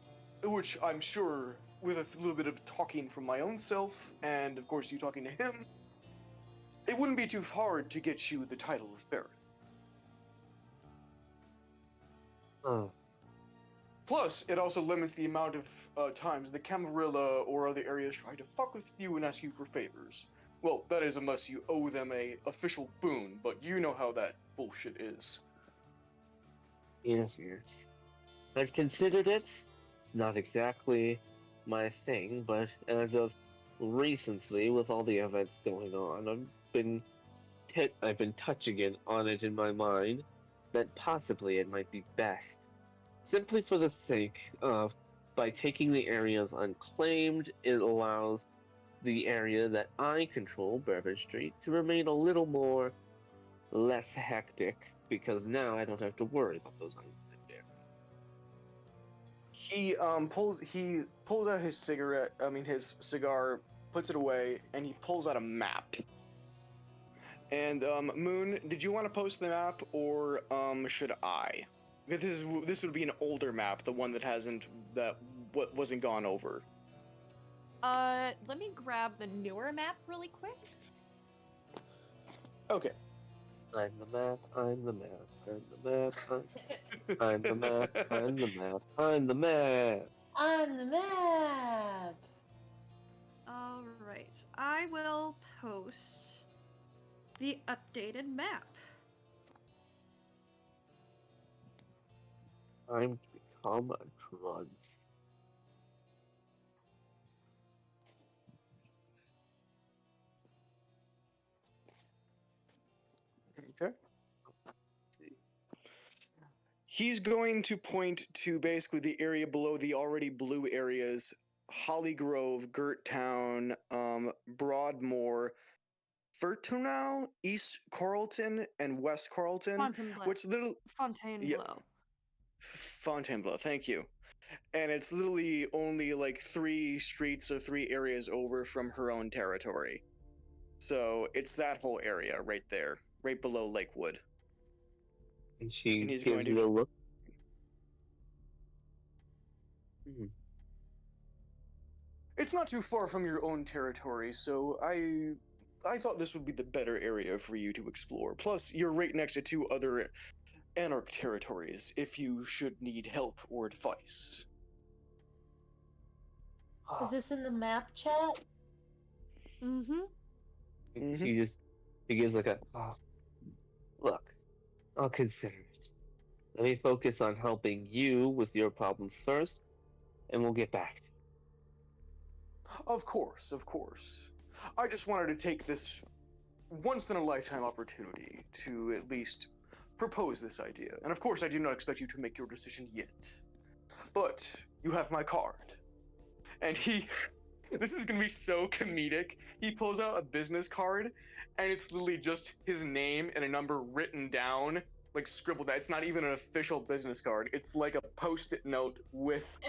which I'm sure, with a little bit of talking from my own self, and of course you talking to him, it wouldn't be too hard to get you the title of Baron. Oh, Plus, it also limits the amount of times the Camarilla or other areas try to fuck with you and ask you for favors. Well, that is unless you owe them a official boon, but you know how that bullshit is. yes, yes. I've considered it. It's not exactly my thing, but as of recently, with all the events going on, I've been touching it on it in my mind that possibly it might be best, simply for the sake of by taking the areas unclaimed, it allows the area that I control, Bourbon Street, to remain a little more less hectic because now I don't have to worry about those unclaimed areas. He pulls out his his cigar, puts it away, and he pulls out a map. And Moon, did you want to post the map, or should I? Because this would be an older map, the one that wasn't gone over. Let me grab the newer map really quick. Okay. I'm the map, I'm the map, I'm the map, I'm the map, I'm the map, I'm the map. On the map. All right, I will post the updated map. Time to become a drugs. Okay. He's going to point to basically the area below the already blue areas: Holly Grove, Girt Town, Broadmoor, Fertunau, East Carlton, and West Carlton. Fontainebleau. Which little Fontainebleau. Fontainebleau, thank you. And it's literally only like 3 streets or 3 areas over from her own territory. So it's that whole area right there, right below Lakewood. And she And he's gives going you to. a look. It's not too far from your own territory, so I thought this would be the better area for you to explore. Plus, you're right next to 2 other Anarch territories if you should need help or advice. Is this in the map chat? Mm-hmm. She gives like a look. I'll consider it. Let me focus on helping you with your problems first, and we'll get back to it. Of course, of course. I just wanted to take this once-in-a-lifetime opportunity to at least propose this idea. And of course, I do not expect you to make your decision yet. But you have my card. And this is gonna be so comedic. He pulls out a business card, and it's literally just his name and a number written down, like scribbled out. It's not even an official business card. It's like a post-it note with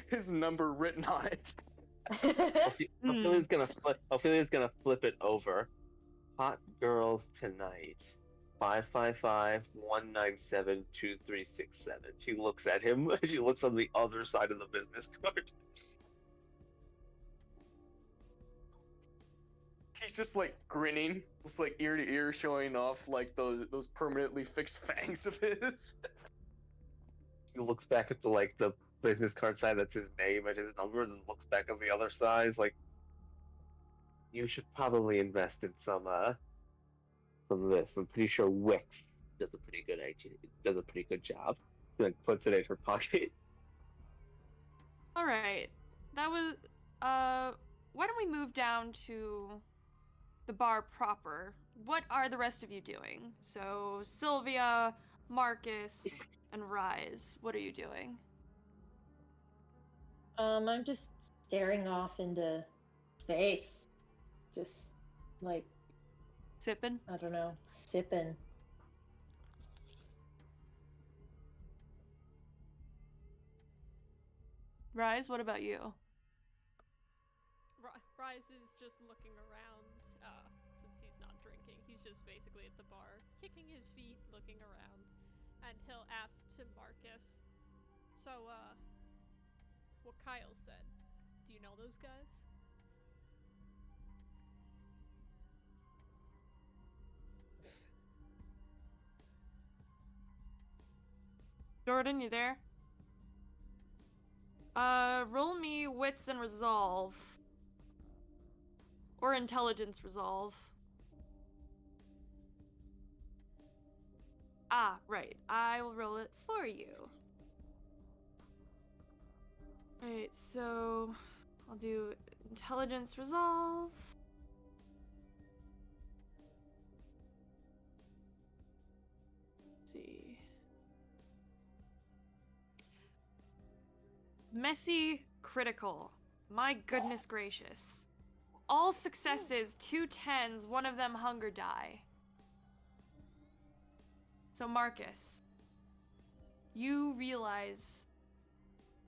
his number written on it. Ophelia's gonna flip it over. Hot girls tonight. 555-197-2367. She looks at him. She looks on the other side of the business card. He's just like grinning, just like ear to ear, showing off like those permanently fixed fangs of his. He looks back at the business card side that's his name and his number, and then looks back on the other side. Like, you should probably invest in some of this. I'm pretty sure Wix does a pretty good does a pretty good job. He like puts it in her pocket. All right. That was why don't we move down to the bar proper? What are the rest of you doing? So, Sylvia, Marcus, and Rise, what are you doing? I'm just staring off into space. Just like, Sipping? I don't know, sipping. Rise, what about you? Rise is just looking around, since he's not drinking. He's just basically at the bar, kicking his feet, looking around. And he'll ask to Marcus, so, what Kyle said. Do you know those guys? Jordan, you there? Roll me wits and resolve. Or intelligence resolve. Ah, right. I will roll it for you. Alright, so I'll do intelligence resolve. Let's see. Messy critical. My goodness gracious. All successes, 2 10s, one of them hunger die. So Marcus, you realize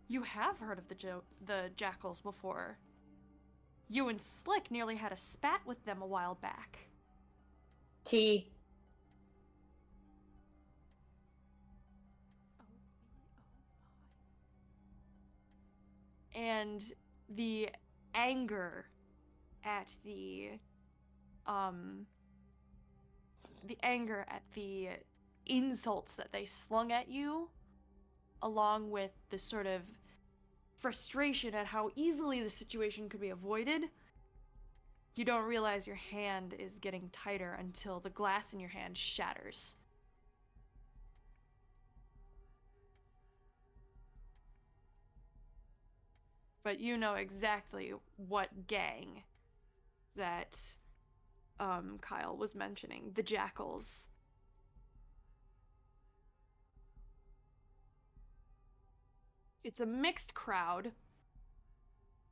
you have heard of the Jackals before. You and Slick nearly had a spat with them a while back. T. And the anger at the insults that they slung at you, along with the sort of frustration at how easily the situation could be avoided, you don't realize your hand is getting tighter until the glass in your hand shatters. But you know exactly what gang that Kyle was mentioning, the Jackals. It's a mixed crowd,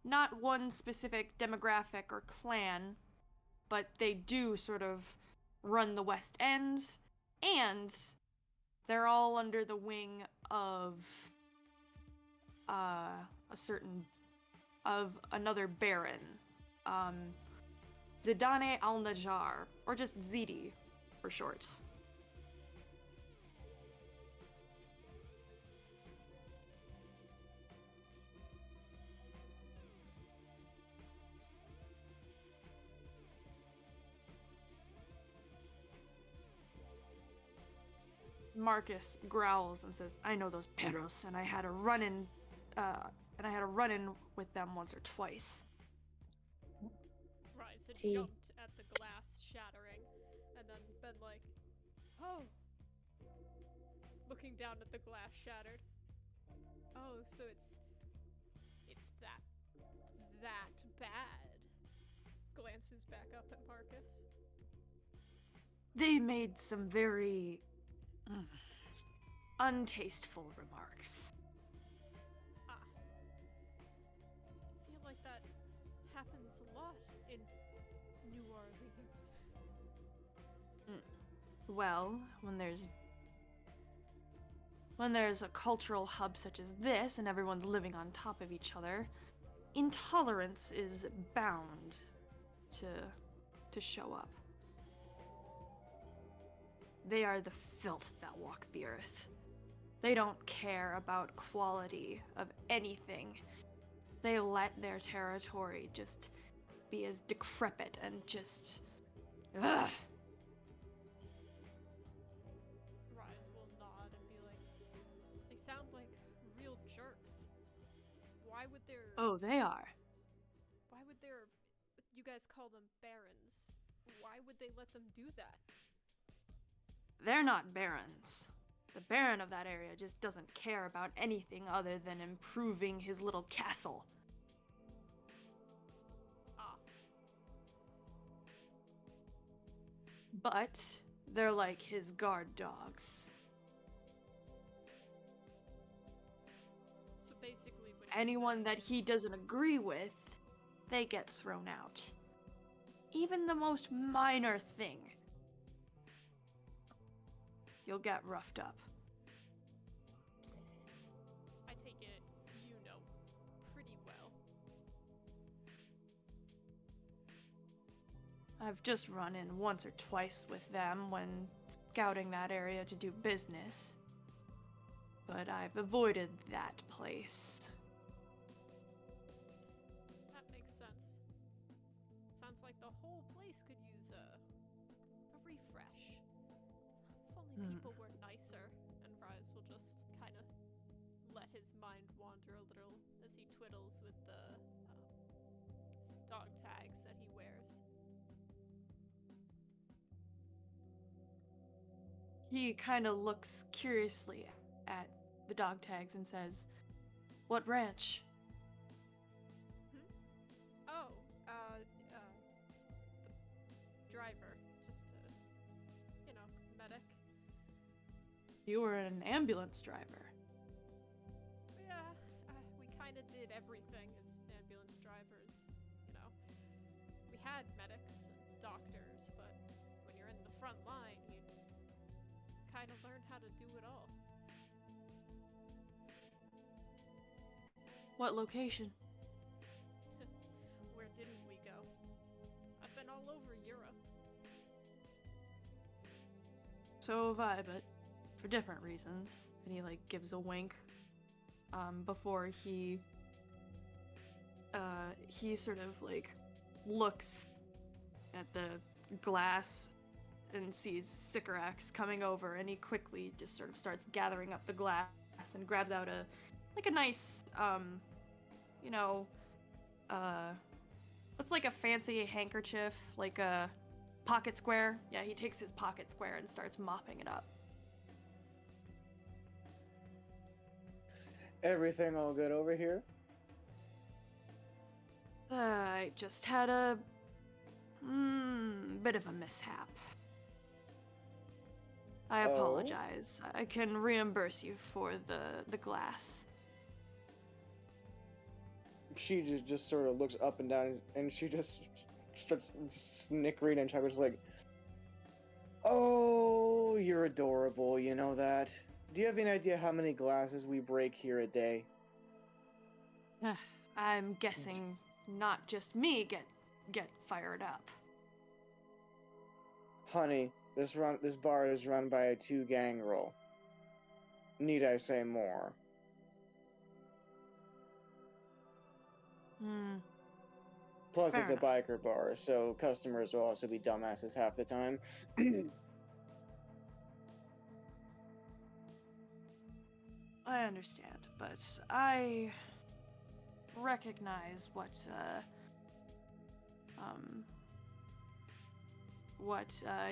not one specific demographic or clan, but they do sort of run the West End, and they're all under the wing of another baron, Zidane al-Najjar, or just Zidi for short. Marcus growls and says, "I know those perros, and I had a run-in with them once or twice." Rise had T. jumped at the glass shattering, and then been like, "Oh." Looking down at the glass shattered. "Oh, so it's that bad." Glances back up at Marcus. They made some very untasteful remarks. I feel like that happens a lot in New Orleans. Well, when there's a cultural hub such as this and everyone's living on top of each other, intolerance is bound to show up. They are the filth that walk the earth. They don't care about quality of anything. They let their territory just be as decrepit and just... Ugh. Rise will nod and be like, they sound like real jerks. Why would there... Oh, they are. Why would there... You guys call them barons. Why would they let them do that? They're not barons. The baron of that area just doesn't care about anything other than improving his little castle. Ah. But they're like his guard dogs. So basically what you're Anyone saying that is- he doesn't agree with, they get thrown out. Even the most minor thing, you'll get roughed up. I take it you know pretty well. I've just run in once or twice with them when scouting that area to do business. But I've avoided that place. That makes sense. Sounds like the whole place could use a refresh. If only people were nicer. And Rise will just kind of let his mind wander a little as he twiddles with the dog tags that he wears. He kind of looks curiously at the dog tags and says, "What ranch?" Oh, the driver, just medic. You were an ambulance driver. Yeah, we kind of did everything as ambulance drivers, We had medics and doctors, but when you're in the front line, you kind of learn how to do it all. What location? Where didn't we go? I've been all over Europe. So have I, but for different reasons. And he gives a wink. Before he sort of looks at the glass and sees Sycorax coming over, and he quickly just sort of starts gathering up the glass and grabs out a nice what's a fancy handkerchief, like a pocket square. Yeah, he takes his pocket square and starts mopping it up. Everything all good over here? I just had a bit of a mishap. I Oh? apologize. I can reimburse you for the glass. She just sort of looks up and down, and she just starts snickering, and Chuckles like, "Oh, you're adorable, you know that. Do you have any idea how many glasses we break here a day?" I'm guessing not just me get fired up. Honey, this bar is run by a 2-gang roll. Need I say more? Plus, Fair it's enough. a biker bar, so customers will also be dumbasses half the time. I understand, but I recognize what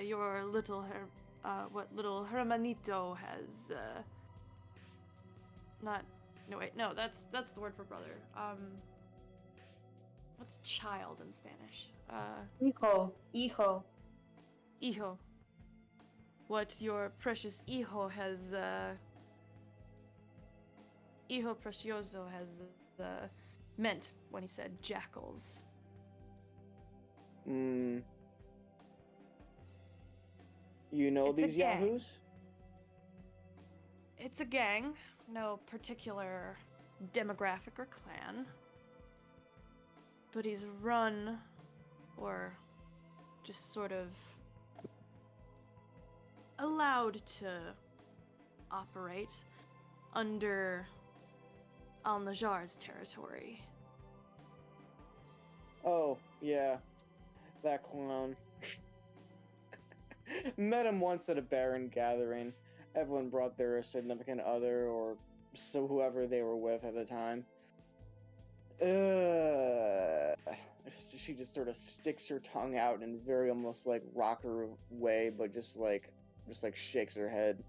your little what little hermanito has not no wait no that's the word for brother. What's child in Spanish? Hijo. Hijo. What your precious hijo has hijo precioso has meant when he said jackals. You know It's a these gang. yahoos? It's a gang, no particular demographic or clan, but he's run, or just sort of allowed to operate under Al-Najjar's territory. Oh, yeah. That clown. Met him once at a Baron gathering. Everyone brought their significant other or so whoever they were with at the time. She just sort of sticks her tongue out in a very almost like rocker way, but just like shakes her head.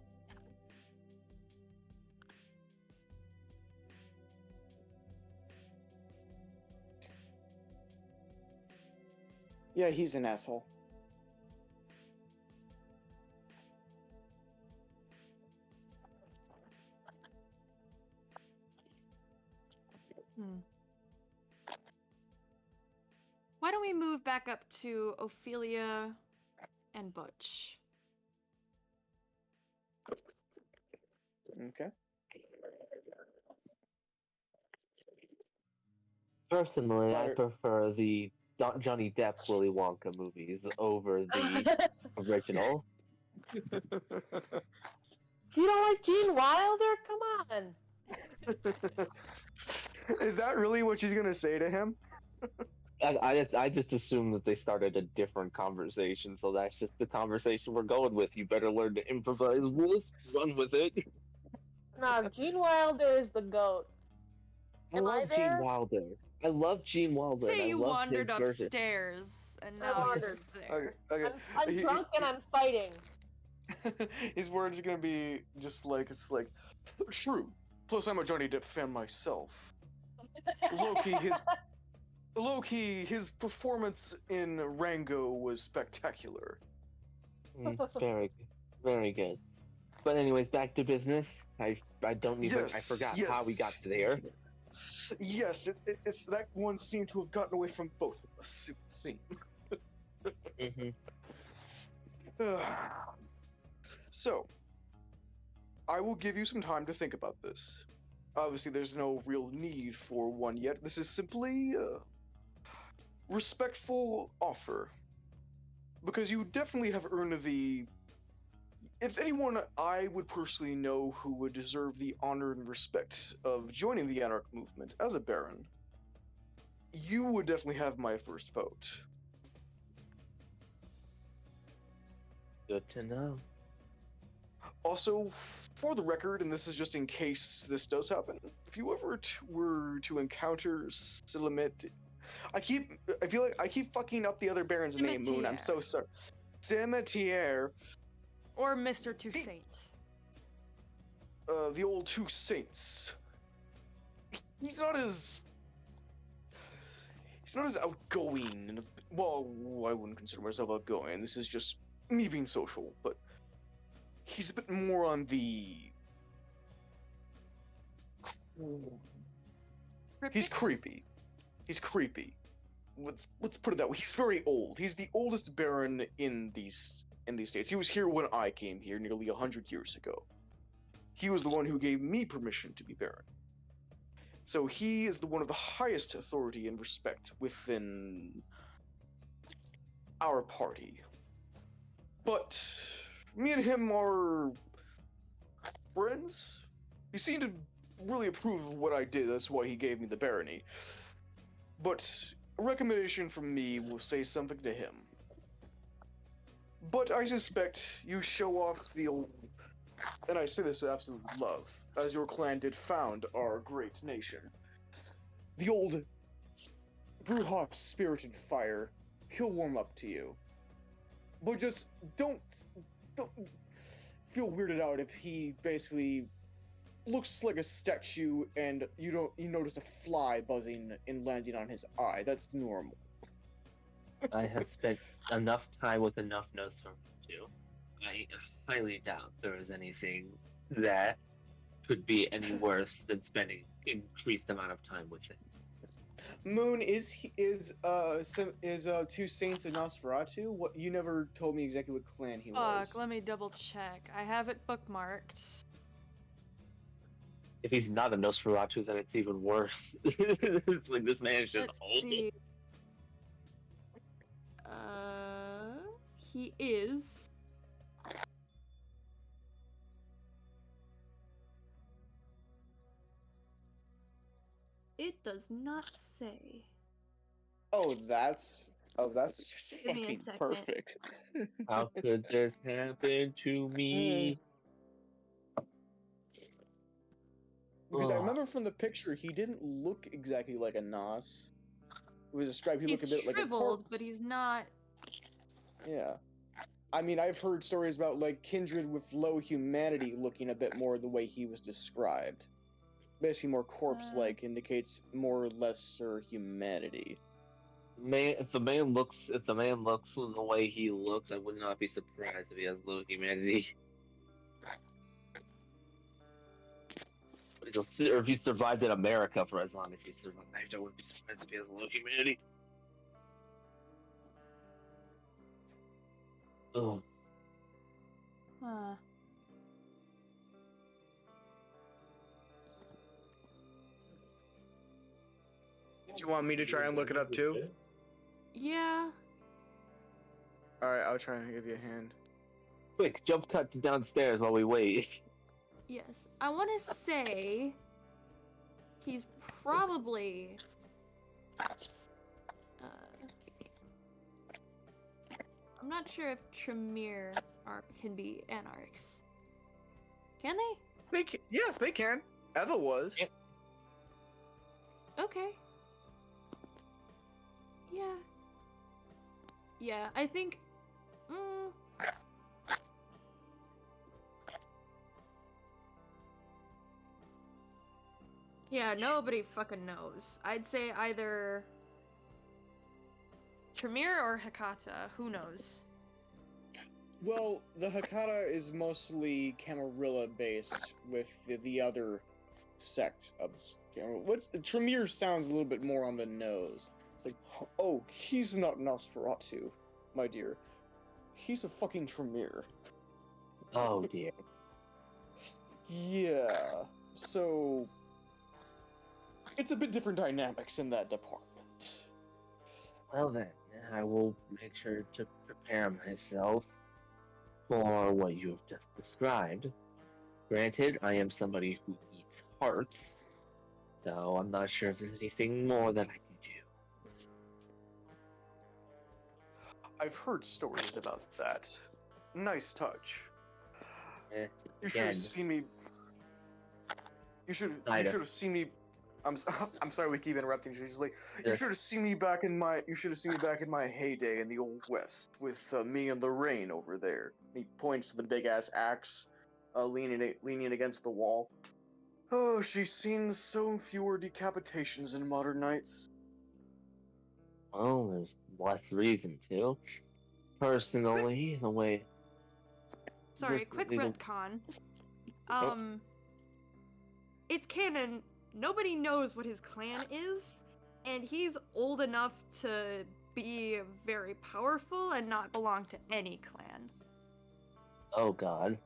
Yeah, he's an asshole. Why don't we move back up to Ophelia and Butch? Okay. Personally, I prefer the Johnny Depp Willy Wonka movies over the original. You don't like Gene Wilder? Come on. Is that really what she's gonna say to him? I just assume that they started a different conversation, so that's just the conversation we're going with. You better learn to improvise, Wolf. Run with it. No, Gene Wilder is the GOAT. I love Gene Wilder. I love Gene Wilder. Say and you I love wandered his version. upstairs and I now you're wandered. just there. Okay. I'm drunk and I'm fighting. His words are gonna be just like, it's like, true. Plus, I'm a Johnny Depp fan myself. Low-key, his performance in Rango was spectacular. Very, very good. But anyways, back to business. I don't even, I forgot how we got to there. Yes, it's that one seemed to have gotten away from both of us. It would seem. So, I will give you some time to think about this. Obviously, there's no real need for one yet. This is simply a respectful offer. Because you definitely have earned the... If anyone I would personally know who would deserve the honor and respect of joining the Anarch movement as a Baron, you would definitely have my first vote. Good to know. Also, for the record, and this is just in case this does happen, if you ever were to encounter Silamit, I feel like I keep fucking up the other Baron's name, Moon. I'm so sorry. Cimetière. Or Mr. Two Saints. The old Two Saints. He's not as outgoing. And, well, I wouldn't consider myself outgoing. This is just me being social, but he's a bit more on the... He's creepy. He's creepy. Let's put it that way. He's very old. He's the oldest Baron in these states. He was here when I came here nearly 100 years ago. He was the one who gave me permission to be Baron. So he is one of the highest authority and respect within our party. But me and him are friends. He seemed to really approve of what I did. That's why he gave me the barony. But a recommendation from me will say something to him. But I suspect you show off the old, and I say this with absolute love, as your clan did found our great nation. The old Brewhawk spirited fire, he'll warm up to you. But just don't feel weirded out if he basically looks like a statue and you notice a fly buzzing and landing on his eye. That's normal. I have spent enough time with enough Nosferatu. I highly doubt there is anything that could be any worse than spending increased amount of time with it. Moon, is Two Saints and Nosferatu? What, you never told me exactly what clan he was. Fuck, let me double check. I have it bookmarked. If he's not a Nosferatu, then it's even worse. It's like this man is just old. See. He is. It does not say. that's just Give me a fucking second. perfect. How could this happen to me? Because I Ugh. remember from the picture, he didn't look exactly like a Nos. It was described he He's looked a bit like a shriveled, corpse. but he's not. Yeah. I mean, I've heard stories about like kindred with low humanity looking a bit more the way he was described. Basically, more corpse-like indicates more or lesser humanity. If the man looks in the way he looks, I would not be surprised if he has low humanity. Or if he survived in America for as long as he survived, I wouldn't be surprised if he has low humanity. Ugh. Did you want me to try and look it up too? Yeah. Alright, I'll try and give you a hand. Quick, jump cut to downstairs while we wait. Yes. I want to say he's probably. I'm not sure if Tremere can be Anarchs. Can they? Yeah, they can. Eva was. Yep. Okay. Yeah. Yeah, I think. Yeah, nobody fucking knows. I'd say either Tremere or Hekata. Who knows? Well, the Hakata is mostly Camarilla based with the other sect of Tremere sounds a little bit more on the nose. It's like, oh, he's not Nosferatu, my dear. He's a fucking Tremere. Oh dear. Yeah. So it's a bit different dynamics in that department. Well then, I will make sure to prepare myself for what you have just described. Granted, I am somebody who eats hearts, so I'm not sure if there's anything more that I can do. I've heard stories about that. Nice touch. You should Again, have seen me. You should have seen me. I'm sorry we keep interrupting you. Just like you should have seen me back in my. You should have seen me back in my heyday in the old west with me and Lorraine over there. He points to the big ass axe, leaning against the wall. Oh, she's seen so fewer decapitations in modern nights. Well, there's less reason to. Personally, the way. Sorry, quick retcon. It's canon. Nobody knows what his clan is, and he's old enough to be very powerful and not belong to any clan. Oh God.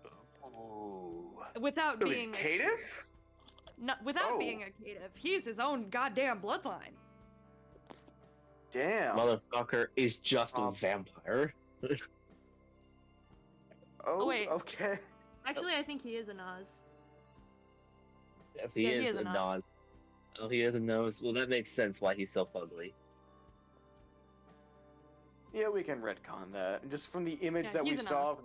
Oh. Without So being he's caitiff? Without being a caitiff, he's his own goddamn bloodline. Damn. Motherfucker is just a vampire. Oh, wait. Okay. Actually, I think he is a Nas. If he is a Nos. Oh, he is a Nos. Well, that makes sense why he's so ugly. Yeah, we can retcon that. Just from the image that we saw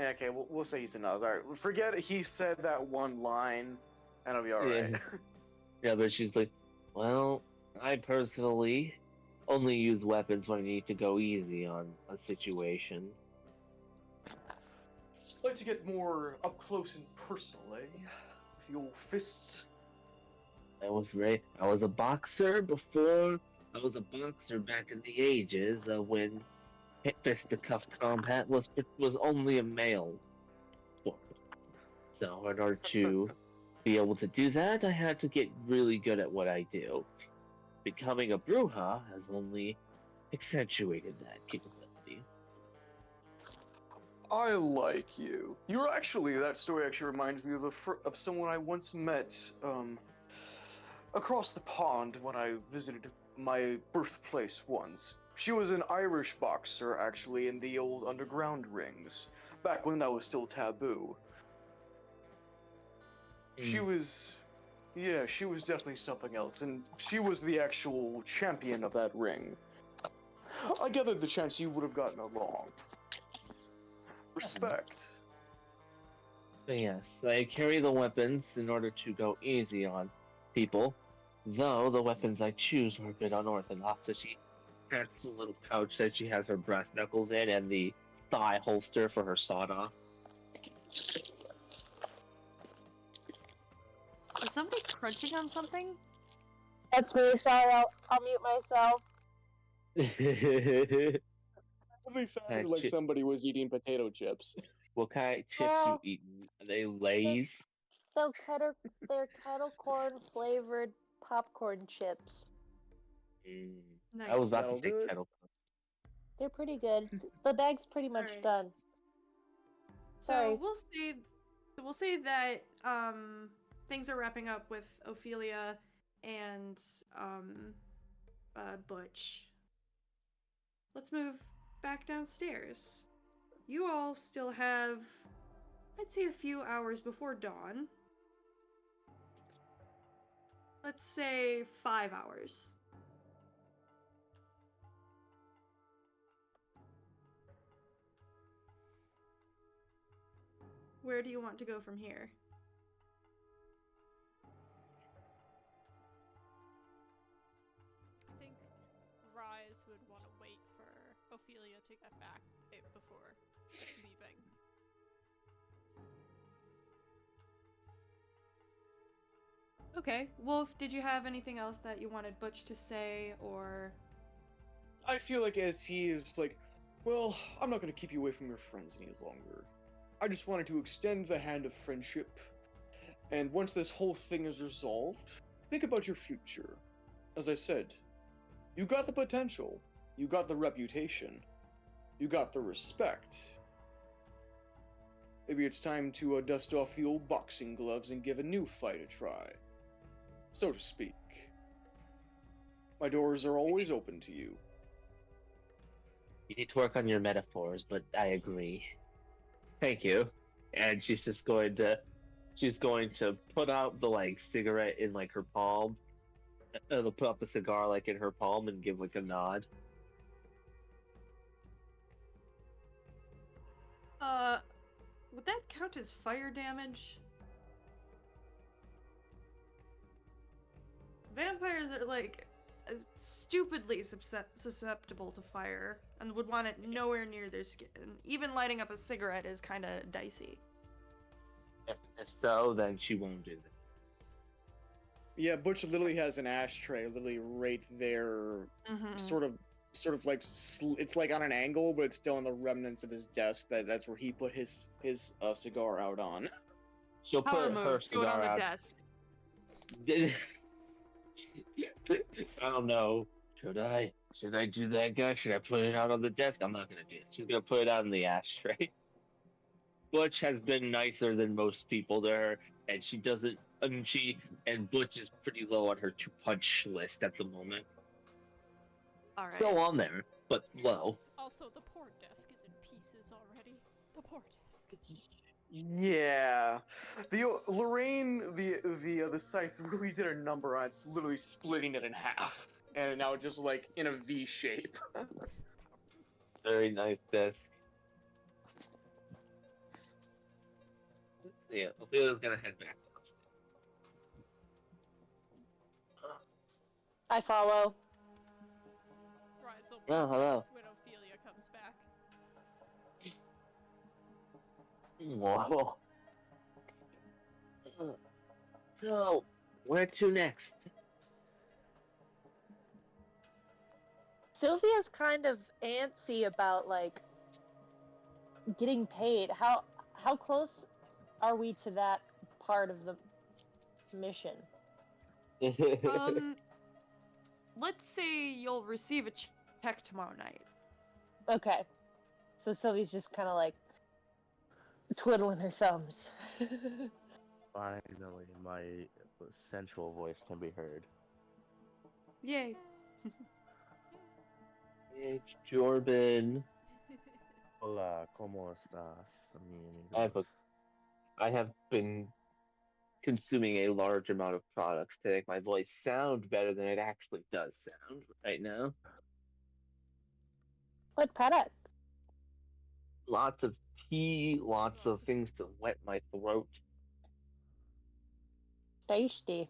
okay, we'll say he's a Nos. Alright, forget it. He said that one line, and it'll be alright. Yeah, but she's like, well, I personally only use weapons when I need to go easy on a situation. Like to get more up close and personal, eh? With the old fists. I was a boxer before. I was a boxer back in the ages when fisticuff combat was only a male sport. So in order to be able to do that, I had to get really good at what I do. Becoming a Bruja has only accentuated that capability. I like you. That story actually reminds me of someone I once met, across the pond when I visited my birthplace once. She was an Irish boxer, actually, in the old underground rings, back when that was still taboo. She was, Yeah, she was definitely something else, and she was the actual champion of that ring. I gathered the chance you would have gotten along. Respect. But yes, I carry the weapons in order to go easy on people, though the weapons I choose are a bit unorthodox. So she has the little pouch that she has her brass knuckles in and the thigh holster for her sawed off. Is somebody crunching on something? That's me. Sorry, I'll mute myself. It sounded like somebody was eating potato chips. What kind of chips you Well, eating? Are they Lay's? They're kettle corn flavored popcorn chips. Nice. I was about to That'll say do it. kettle. They're pretty good. The bag's pretty much Alright. done. So Sorry. we'll say that things are wrapping up with Ophelia and Butch. Let's move back downstairs. You all still have, I'd say, a few hours before dawn. Let's say 5 hours. Where do you want to go from here? I think Rise would want to wait for Ophelia to get back before leaving. Okay, Wolf, did you have anything else that you wanted Butch to say, or... I feel like as he is like, well, I'm not going to keep you away from your friends any longer. I just wanted to extend the hand of friendship. And once this whole thing is resolved, think about your future. As I said, you got the potential, you got the reputation, you got the respect. Maybe it's time to dust off the old boxing gloves and give a new fight a try, so to speak. My doors are always open to you. You need to work on your metaphors, but I agree. Thank you. And she's going to put out the cigarette in her palm. It'll put out the cigar in her palm and give a nod. Would that count as fire damage? Vampires are as stupidly susceptible to fire and would want it nowhere near their skin. Even lighting up a cigarette is kind of dicey. If so, then she won't do that. Yeah, Butch literally has an ashtray literally right there, sort of it's on an angle, but it's still in the remnants of his desk. That's where he put his cigar out on. She'll Power put move, her do it on cigar the out. desk. I don't know. Should I do that, guys? Should I put it out on the desk? I'm not gonna do it. She's gonna put it out in the ashtray. Butch has been nicer than most people to her, and she doesn't. And Butch is pretty low on her to punch list at the moment. All right. Still on there, but low. Also, the poor desk is in pieces already. The poor desk. Yeah, Lorraine, the scythe really did a number on it. It's literally splitting it in half, and now just in a V shape. Very nice desk. Let's see it. Ophelia's gonna head back downstairs. I follow. Rise will Oh, hello. when Ophelia comes back. Whoa. So, where to next? Sylvia's kind of antsy about getting paid. How close are we to that part of the mission? Let's say you'll receive a check tomorrow night. Okay. So Sylvia's just kind of twiddling her thumbs. Finally, my sensual voice can be heard. Yay. It's Jordan. Hola, ¿cómo estás, mi amigos? I have been consuming a large amount of products to make my voice sound better than it actually does sound right now. What product? Lots of tea, lots of Gross. things to wet my throat. Tasty.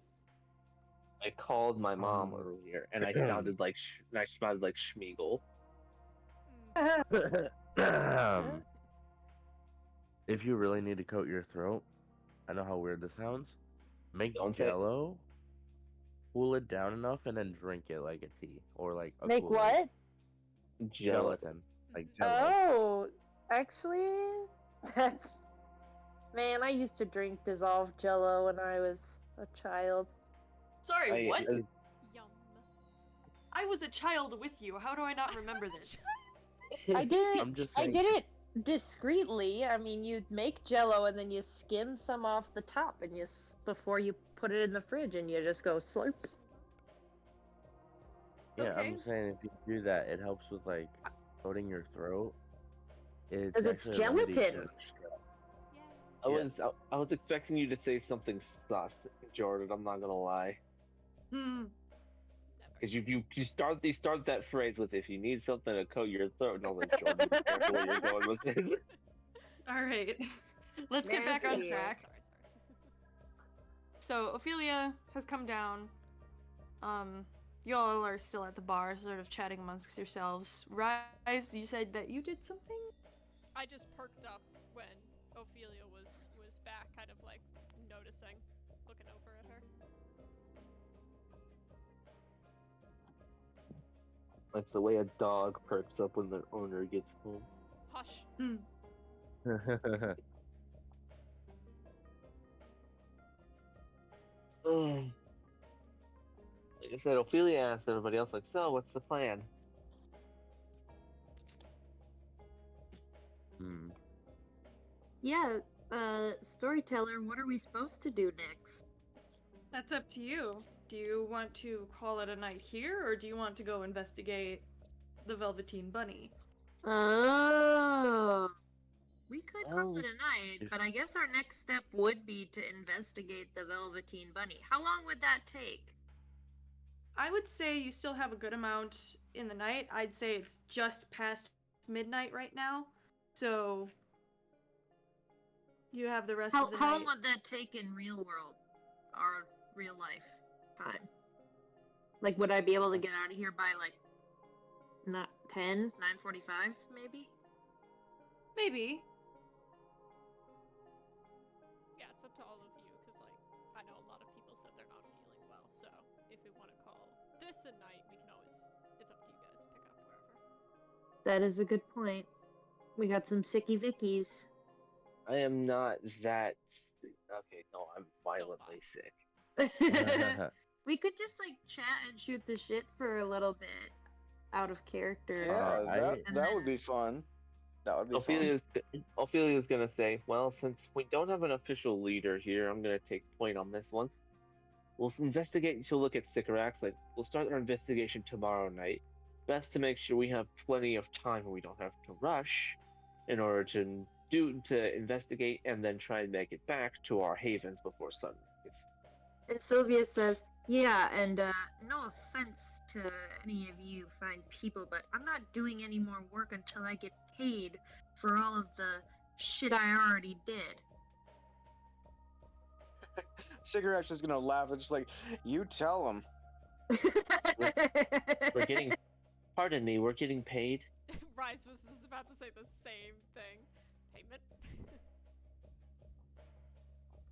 I called my mom earlier, and I sounded like Schmeagol. If you really need to coat your throat, I know how weird this sounds. Make Don't say it. Jello, cool it down enough, and then drink it like a tea or like a Make Kool-Aid. what? Gelatin, like Jello. Oh, actually, that's. Man, I used to drink dissolved Jello when I was a child. Sorry, what? Yum. I was a child with you. How do I not remember this? I did. I'm just I saying. did it discreetly. I mean, you'd make Jello and then you skim some off the top, and before you put it in the fridge, and you just go slurp. Yeah, Okay. I'm saying if you do that, it helps with like coating your throat. It's 'Cause it's actually a remedy gelatin. for stress. Yay. I was expecting you to say something sus, Jordan. I'm not gonna lie, Hmm. because you start that phrase with "if you need something to coat your throat," and I was like, Jordan, be careful where you're going with this. All right. Let's get back on Nancy. track. Sorry. So Ophelia has come down. Y'all are still at the bar, sort of chatting amongst yourselves. Rise, you said that you did something? I just perked up when Ophelia was back, kind of like noticing, looking over at her. That's the way a dog perks up when their owner gets home. Hush. Like I said, Ophelia asked everybody else, like, so what's the plan? Yeah, storyteller, what are we supposed to do next? That's up to you. Do you want to call it a night here, or do you want to go investigate the Velveteen Bunny? Oh. We could call Oh, it a night, if- but I guess our next step would be to investigate the Velveteen Bunny. How long would that take? I would say you still have a good amount in the night. I'd say it's just past midnight right now. So you have the rest of the How night. long would that take in real world? Or real life time? Like, would I be able to get out of here by, like, not 10, 9:45, maybe? Maybe. Yeah, it's up to all of you, because, like, I know a lot of people said they're not feeling well, so if we want to call this a night, we can always, it's up to you guys, pick up wherever. That is a good point. We got some sicky vickies. I am not that. Okay, no, I'm violently sick. We could just, like, chat and shoot the shit for a little bit. Out of character. Yeah, And that would then- be fun. That would be fun. Ophelia's gonna say, well, since we don't have an official leader here, I'm gonna take point on this one. We'll investigate. She'll look at Sycorax. Like, we'll start our investigation tomorrow night. Best to make sure we have plenty of time and we don't have to rush, in order to investigate and then try and make it back to our havens before sunrise. And Sylvia says, yeah, and no offense to any of you fine people, but I'm not doing any more work until I get paid for all of the shit I already did. Sycorax is gonna laugh and just like, you tell him. We're getting, pardon me, we're getting paid. Rise was just about to say the same thing. Payment.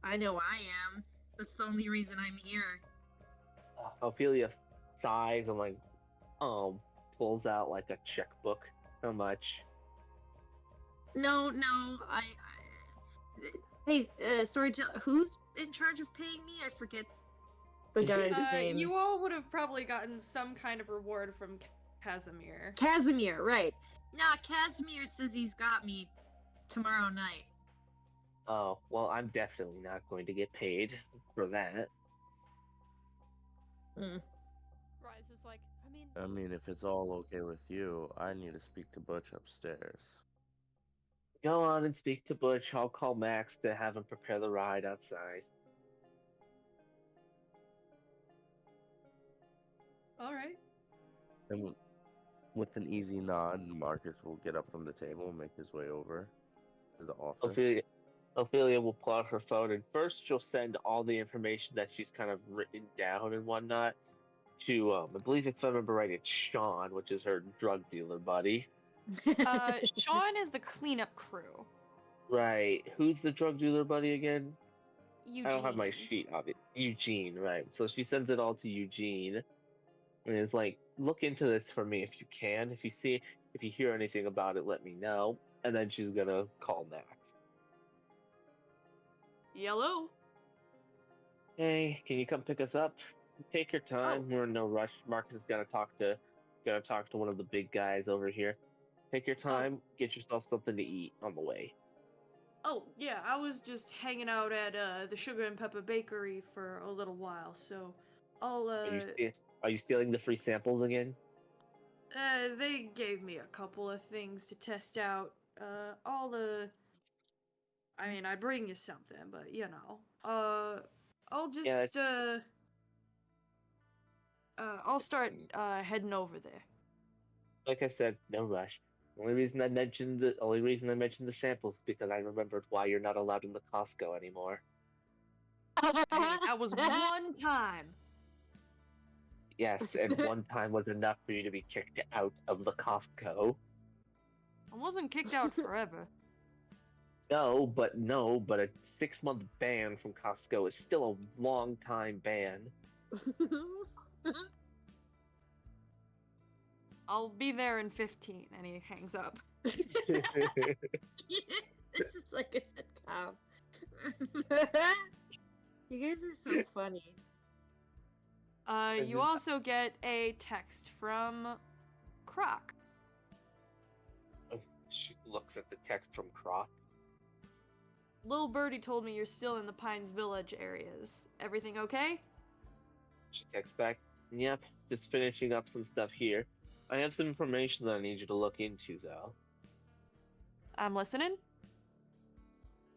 I know I am. That's the only reason I'm here. Ophelia sighs and like, pulls out like a checkbook. How much? No, hey, storyteller, who's in charge of paying me? I forget the guy's name. You all would have probably gotten some kind of reward from Casimir. Casimir, right. Nah, Casimir says he's got me tomorrow night. Oh, well, I'm definitely not going to get paid for that. Mm. Rise is like, I mean, if it's all okay with you, I need to speak to Butch upstairs. Go on and speak to Butch. I'll call Max to have him prepare the ride outside. All right. And with an easy nod, Marcus will get up from the table and make his way over to the office. Ophelia will pull out her phone, and first she'll send all the information that she's kind of written down and whatnot to, I believe if I remember right, it's Sean, which is her drug dealer buddy. Sean is the cleanup crew. Right. Who's the drug dealer buddy again? Eugene. I don't have my sheet of it. Eugene, right. So she sends it all to Eugene, and is like, look into this for me if you can. If you hear anything about it, let me know. And then she's gonna call Max. Yellow. Hey, can you come pick us up? Take your time. We're in no rush. Marcus is gonna talk to one of the big guys over here. Take your time. Get yourself something to eat on the way. Oh, yeah, I was just hanging out at the Sugar and Pepper Bakery for a little while, so I'll Are you stealing the free samples again? they gave me a couple of things to test out. I mean, I'd bring you something, but you know. I'll just I'll start heading over there. Like I said, no rush. The only reason I mentioned the samples is because I remembered why you're not allowed in the Costco anymore. Hey, that was one time. Yes, and one time was enough for you to be kicked out of the Costco. I wasn't kicked out forever. No, but a 6-month ban from Costco is still a long time ban. I'll be there in 15, and he hangs up. This is like a sitcom. You guys are so funny. You also get a text from Croc. She looks at the text from Croc. Lil Birdie told me you're still in the Pines Village areas. Everything okay? She texts back, yep, just finishing up some stuff here. I have some information that I need you to look into, though. I'm listening.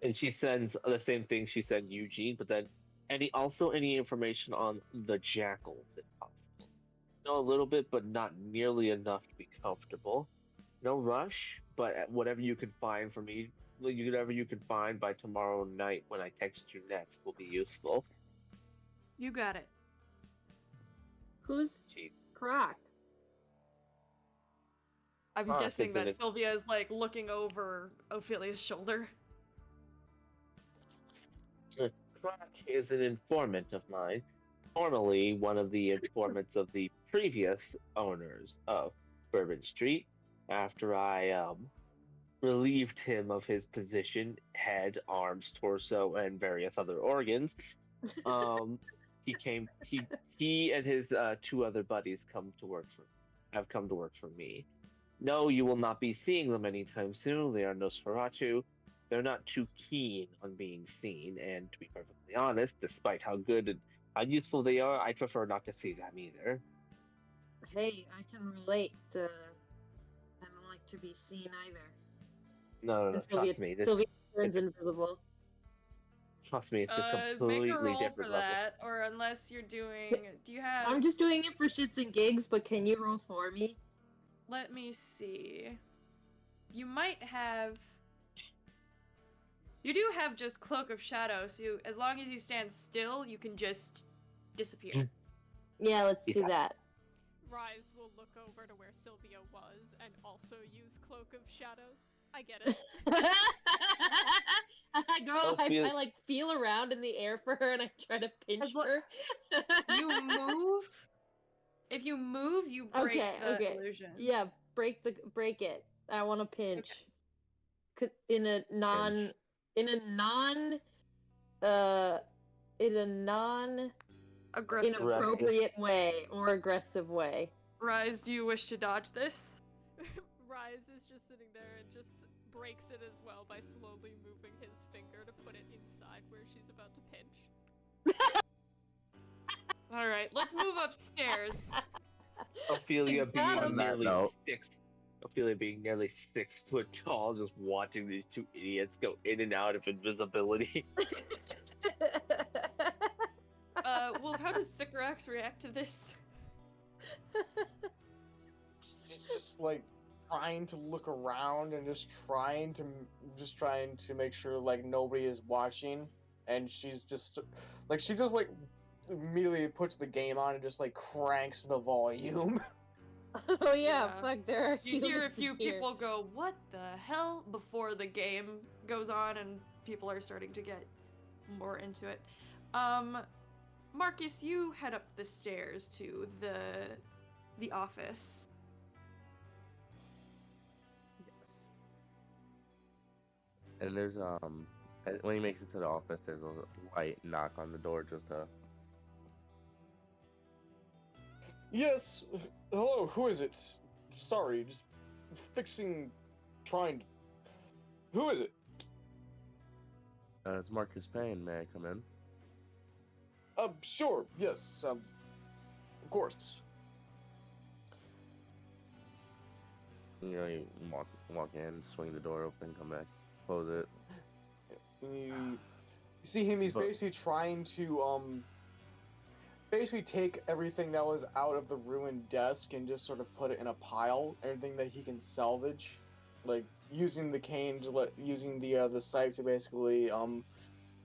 And she sends the same thing she sent Eugene, but then any information on the Jackals, if possible. Know a little bit, but not nearly enough to be comfortable. No rush, but whatever you can find for me, whatever you can find by tomorrow night when I text you next will be useful. You got it. Who's Croc? I'm guessing that Sylvia is like looking over Ophelia's shoulder. Croc is an informant of mine, formerly one of the informants of the previous owners of Bourbon Street. After I relieved him of his position, head, arms, torso, and various other organs, he and his 2 other buddies have come to work for me. No, you will not be seeing them anytime soon. They are Nosferatu. They're not too keen on being seen, and to be perfectly honest, despite how good and how useful they are, I prefer not to see them either. Hey, I can relate. I don't like to be seen either. No, trust me. Sylvia turns invisible. Trust me, it's a completely make a roll different for level. that, or unless you're doing. Do you have? I'm just doing it for shits and gigs, but can you roll for me? Let me see. You might have. You do have just Cloak of Shadow, so as long as you stand still, you can just disappear. Yeah, let's do that. Rise will look over to where Sylvia was and also use Cloak of Shadows. I get it. I like feel around in the air for her and I try to pinch her. You move. If you move, you break the illusion. Yeah, break it. I want to pinch. Okay. In a non aggressive, inappropriate way or aggressive way. Rise, do you wish to dodge this? Rise is just sitting there and just breaks it as well by slowly moving his finger to put it inside where she's about to pinch. Alright, let's move upstairs. Ophelia being nearly 6 foot tall, just watching these 2 idiots go in and out of invisibility. Well, how does Sycorax react to this? just like trying to look around and just trying to make sure like nobody is watching, and she's just like she just like immediately puts the game on and just like cranks the volume. Oh Yeah. fuck, there are You hear a humans few here. people go, "What the hell?" before the game goes on and people are starting to get more into it. Marcus, you head up the stairs to the office. Yes. And there's when he makes it to the office, there's a light knock on the door. Just Yes. Hello. Who is it? Sorry, just trying. Who is it? it's Marcus Payne. May I come in? Sure. Yes. Of course. You know, you walk in, swing the door open, come back, close it. You see him. He's basically trying to basically take everything that was out of the ruined desk and just sort of put it in a pile. Everything that he can salvage, like using the cane to using the scythe to basically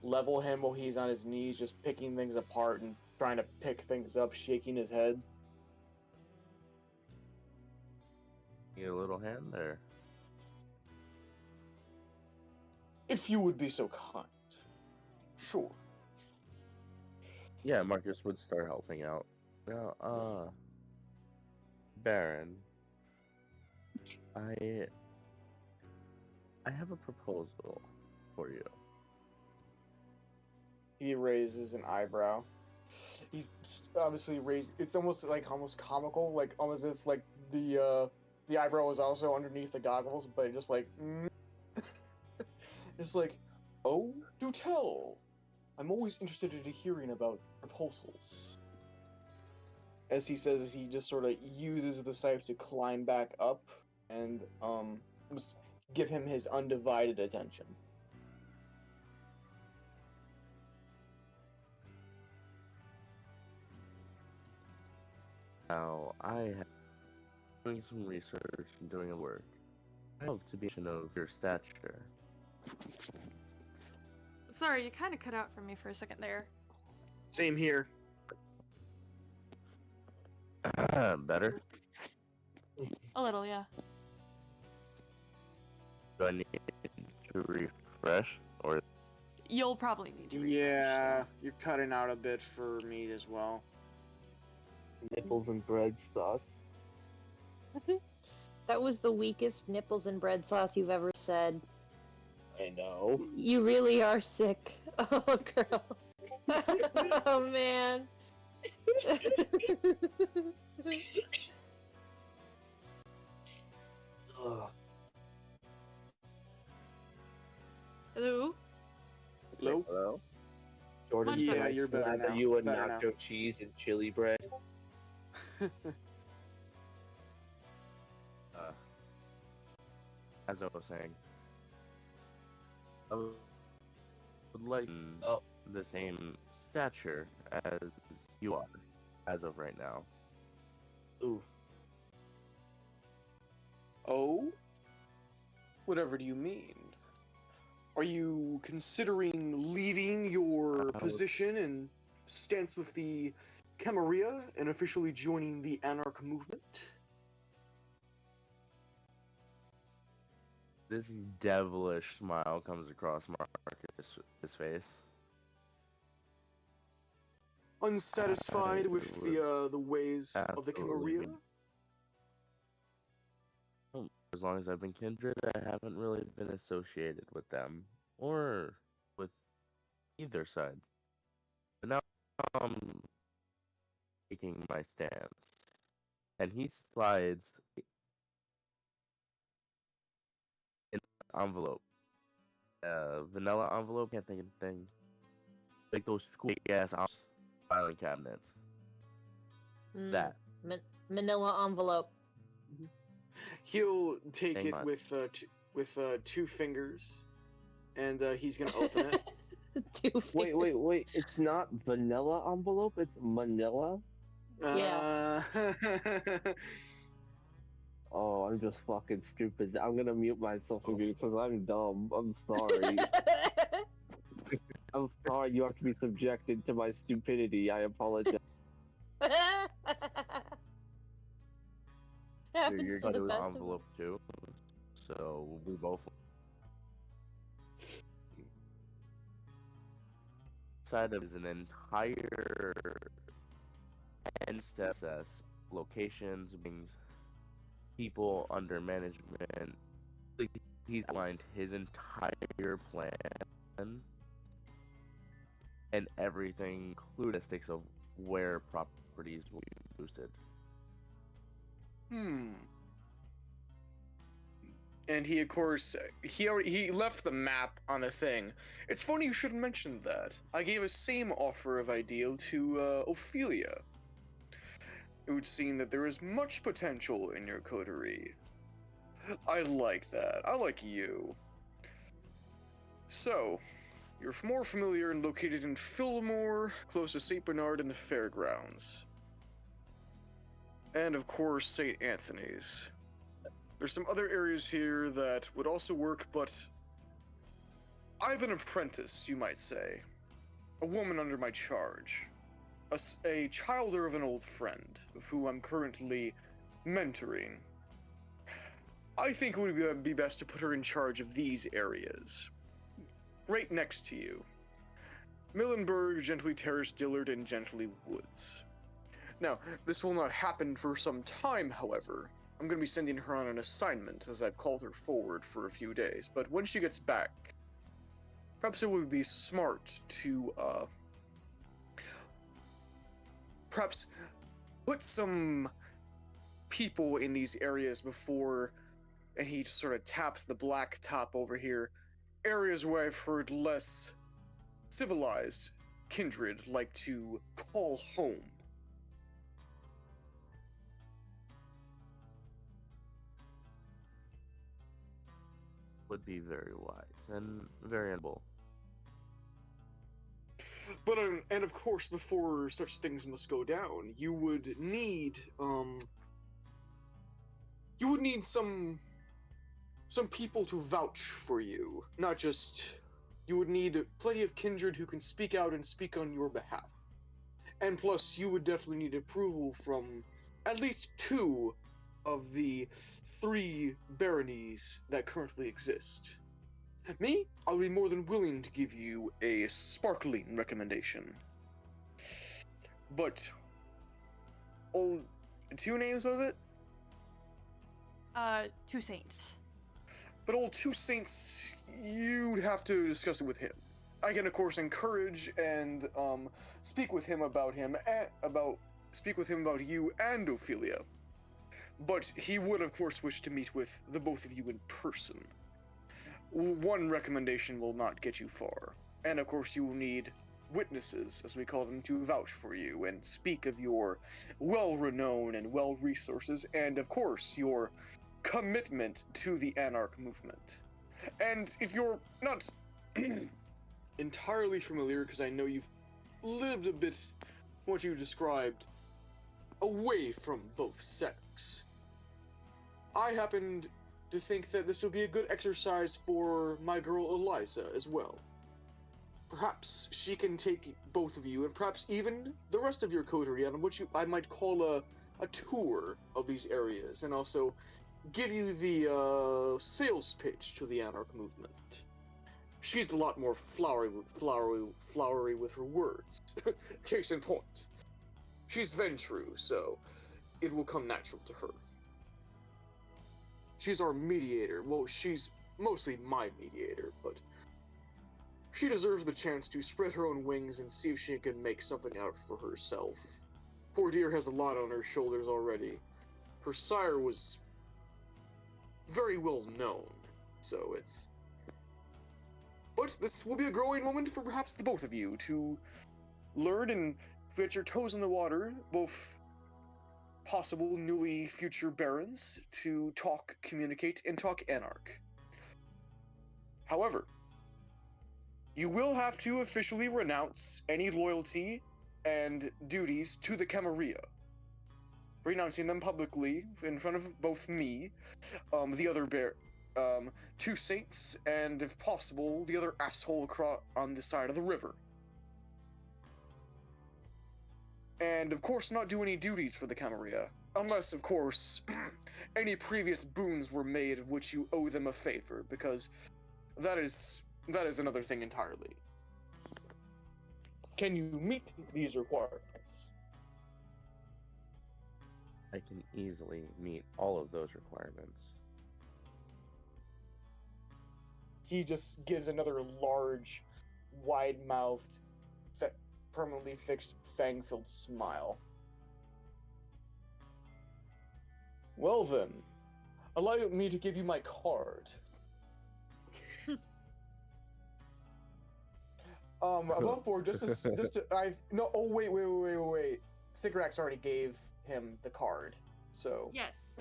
level him while he's on his knees, just picking things apart and trying to pick things up, shaking his head. Need a little hand there. If you would be so kind. Sure. Yeah, Marcus would start helping out. Now, Baron, I have a proposal for you. He raises an eyebrow. He's obviously raised. It's almost comical, like almost if like the eyebrow was also underneath the goggles, but just like it's like, oh, do tell. I'm always interested in hearing about proposals. As he says, as he just sort of uses the scythe to climb back up and just give him his undivided attention. Now, I have doing some research and doing a work. I hope to be of your stature. Sorry, you kind of cut out for me for a second there. Same here. Better? A little, yeah. Do I need to refresh, or You'll probably need to. Yeah, you're cutting out a bit for me as well. Nipples and bread sauce. That was the weakest nipples and bread sauce you've ever said. I know. You really are sick. Oh, girl. Oh, man. Ugh. Hello? Hello? hello? Jordan, Much can better. I You're better slap now. you a Better now. nacho cheese and chili bread? As I was saying, I would like the same stature as you are, as of right now. Ooh. Oh? Whatever do you mean? Are you considering leaving your position and stance with the Camarilla and officially joining the Anarch movement? This devilish smile comes across Marcus's face. Unsatisfied with the ways of the Camarilla? Absolutely. As long as I've been kindred, I haven't really been associated with them or with either side. But now I'm taking my stance, and he slides an envelope, vanilla envelope. Can't think of the thing. Like those big ass filing cabinets. That. Manila envelope. He'll take Hang it on. with 2 fingers, and he's gonna open it. Wait. It's not vanilla envelope, it's manila? Yeah. Oh, I'm just fucking stupid. I'm gonna mute myself because I'm dumb. I'm sorry. I'm sorry you have to be subjected to my stupidity. I apologize. Happens You're to the good best of envelope us. too, so we both side of is an entire 10-step process, locations, things, people under management. Like, he's outlined his entire plan and everything, including statistics of where properties will be boosted. And he, of course, he left the map on the thing. It's funny you should mention that. I gave a same offer of ideal to Ophelia. It would seem that there is much potential in your coterie. I like that. I like you. So, you're more familiar and located in Fillmore, close to St. Bernard and the fairgrounds. And of course, St. Anthony's. There's some other areas here that would also work, but I have an apprentice, you might say. A woman under my charge. A childer of an old friend, of who I'm currently mentoring. I think it would be best to put her in charge of these areas. Right next to you. Millenberg, Gently Terrace, Dillard, and Gently Woods. Now, this will not happen for some time, however. I'm going to be sending her on an assignment, as I've called her forward for a few days. But when she gets back, perhaps it would be smart to, perhaps put some people in these areas before, and he sort of taps the black top over here, areas where I've heard less civilized kindred like to call home. Would be very wise and very honorable. But and of course, before such things must go down, you would need some people to vouch for you. Not just, you would need plenty of kindred who can speak out and speak on your behalf. And plus, you would definitely need approval from at least 2 of the 3 baronies that currently exist. Me, I'll be more than willing to give you a sparkling recommendation. But, old 2 names, was it? 2 saints. But old 2 saints, you'd have to discuss it with him. I can, of course, encourage and speak with him about you and Ophelia. But he would, of course, wish to meet with the both of you in person. One recommendation will not get you far. And, of course, you will need witnesses, as we call them, to vouch for you and speak of your well-renowned and well-resources, and, of course, your commitment to the Anarch movement. And if you're not entirely familiar, because I know you've lived a bit, from what you described, away from both sects, I happened to think that this would be a good exercise for my girl Eliza as well. Perhaps she can take both of you, and perhaps even the rest of your coterie, on what I might call a tour of these areas, and also give you the sales pitch to the Anarch movement. She's a lot more flowery with her words. Case in point. She's Ventru, so it will come natural to her. She's our mediator. Well, she's mostly my mediator, but she deserves the chance to spread her own wings and see if she can make something out for herself. Poor dear has a lot on her shoulders already. Her sire was very well known, so it's... But this will be a growing moment for perhaps the both of you to learn and get your toes in the water, both possible newly future barons, to talk, communicate, and talk Anarch. However, you will have to officially renounce any loyalty and duties to the Camarilla. renouncing them publicly in front of both me, the other two saints, and if possible, the other asshole on the side of the river. And of course, not do any duties for the Camarilla, unless, of course, any previous boons were made of which you owe them a favor, because that is another thing entirely. Can you meet these requirements? I can easily meet all of those requirements. He just gives another large, wide-mouthed, permanently fixed, fang-filled smile. Well then, allow me to give you my card. Above board, wait. Sycorax already gave him the card, so. Yes.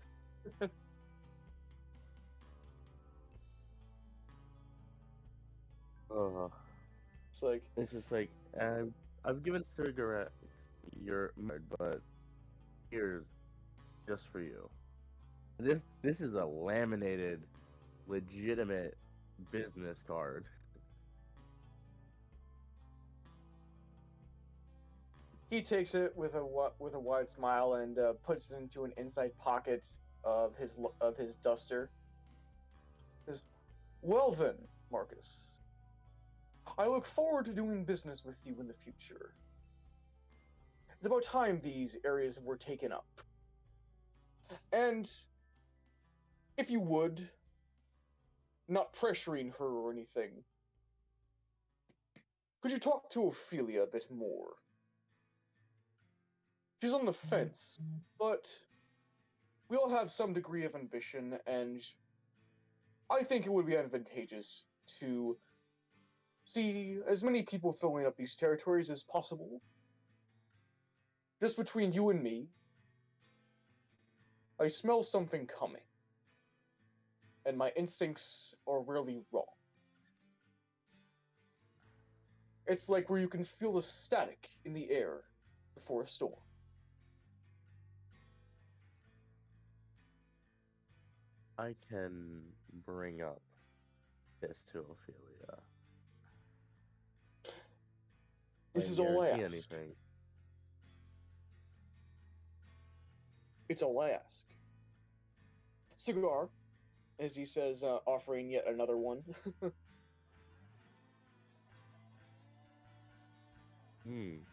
It's just like I've given Sycorax your card, but here's just for you. This is a laminated, legitimate business card. He takes it with a wide smile and puts it into an inside pocket of his duster. Says, "Well then, Marcus, I look forward to doing business with you in the future. It's about time these areas were taken up. And if you would, not pressuring her or anything, could you talk to Ophelia a bit more? She's on the fence, but we all have some degree of ambition, and I think it would be advantageous to see as many people filling up these territories as possible. Just between you and me, I smell something coming, and my instincts are rarely wrong. It's like where you can feel the static in the air before a storm." I can bring up this to Ophelia. This is all I ask. Anything. It's all I ask. Cigar, as he says, offering yet another one. And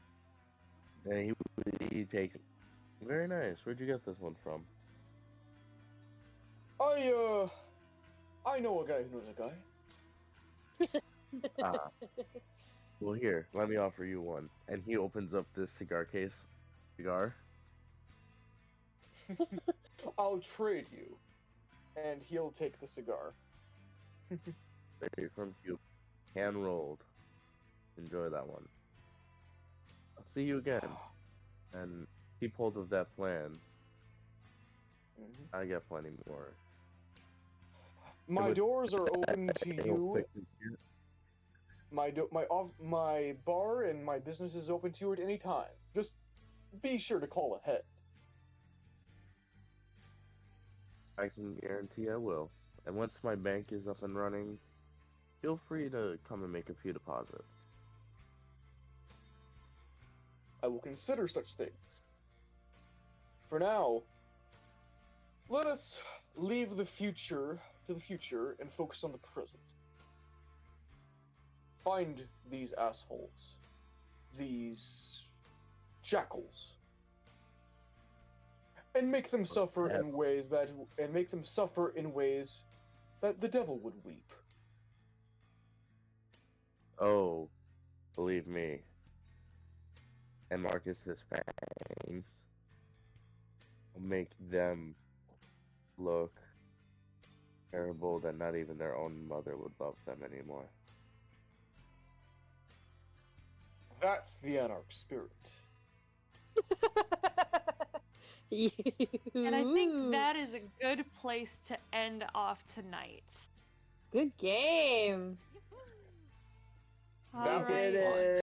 he takes it. Very nice. Where'd you get this one from? I know a guy who knows a guy. Well, here, let me offer you one. And he opens up this cigar case. Cigar. I'll trade you. And he'll take the cigar. Straight from Cuba. Hand rolled. Enjoy that one. I'll see you again. And keep hold of that plan. I got plenty more. My doors are open to you. My bar and my business is open to you at any time. Just be sure to call ahead. I can guarantee I will. And once my bank is up and running, feel free to come and make a few deposits. I will consider such things. For now, let us leave the future to the future and focus on the present. Find these assholes. These jackals. And make them suffer in ways that the devil would weep. Oh, believe me. And Marcus's fangs will make them look terrible that not even their own mother would love them anymore. That's the Anarch spirit. And I think that is a good place to end off tonight. Good game. That was Alright. fun.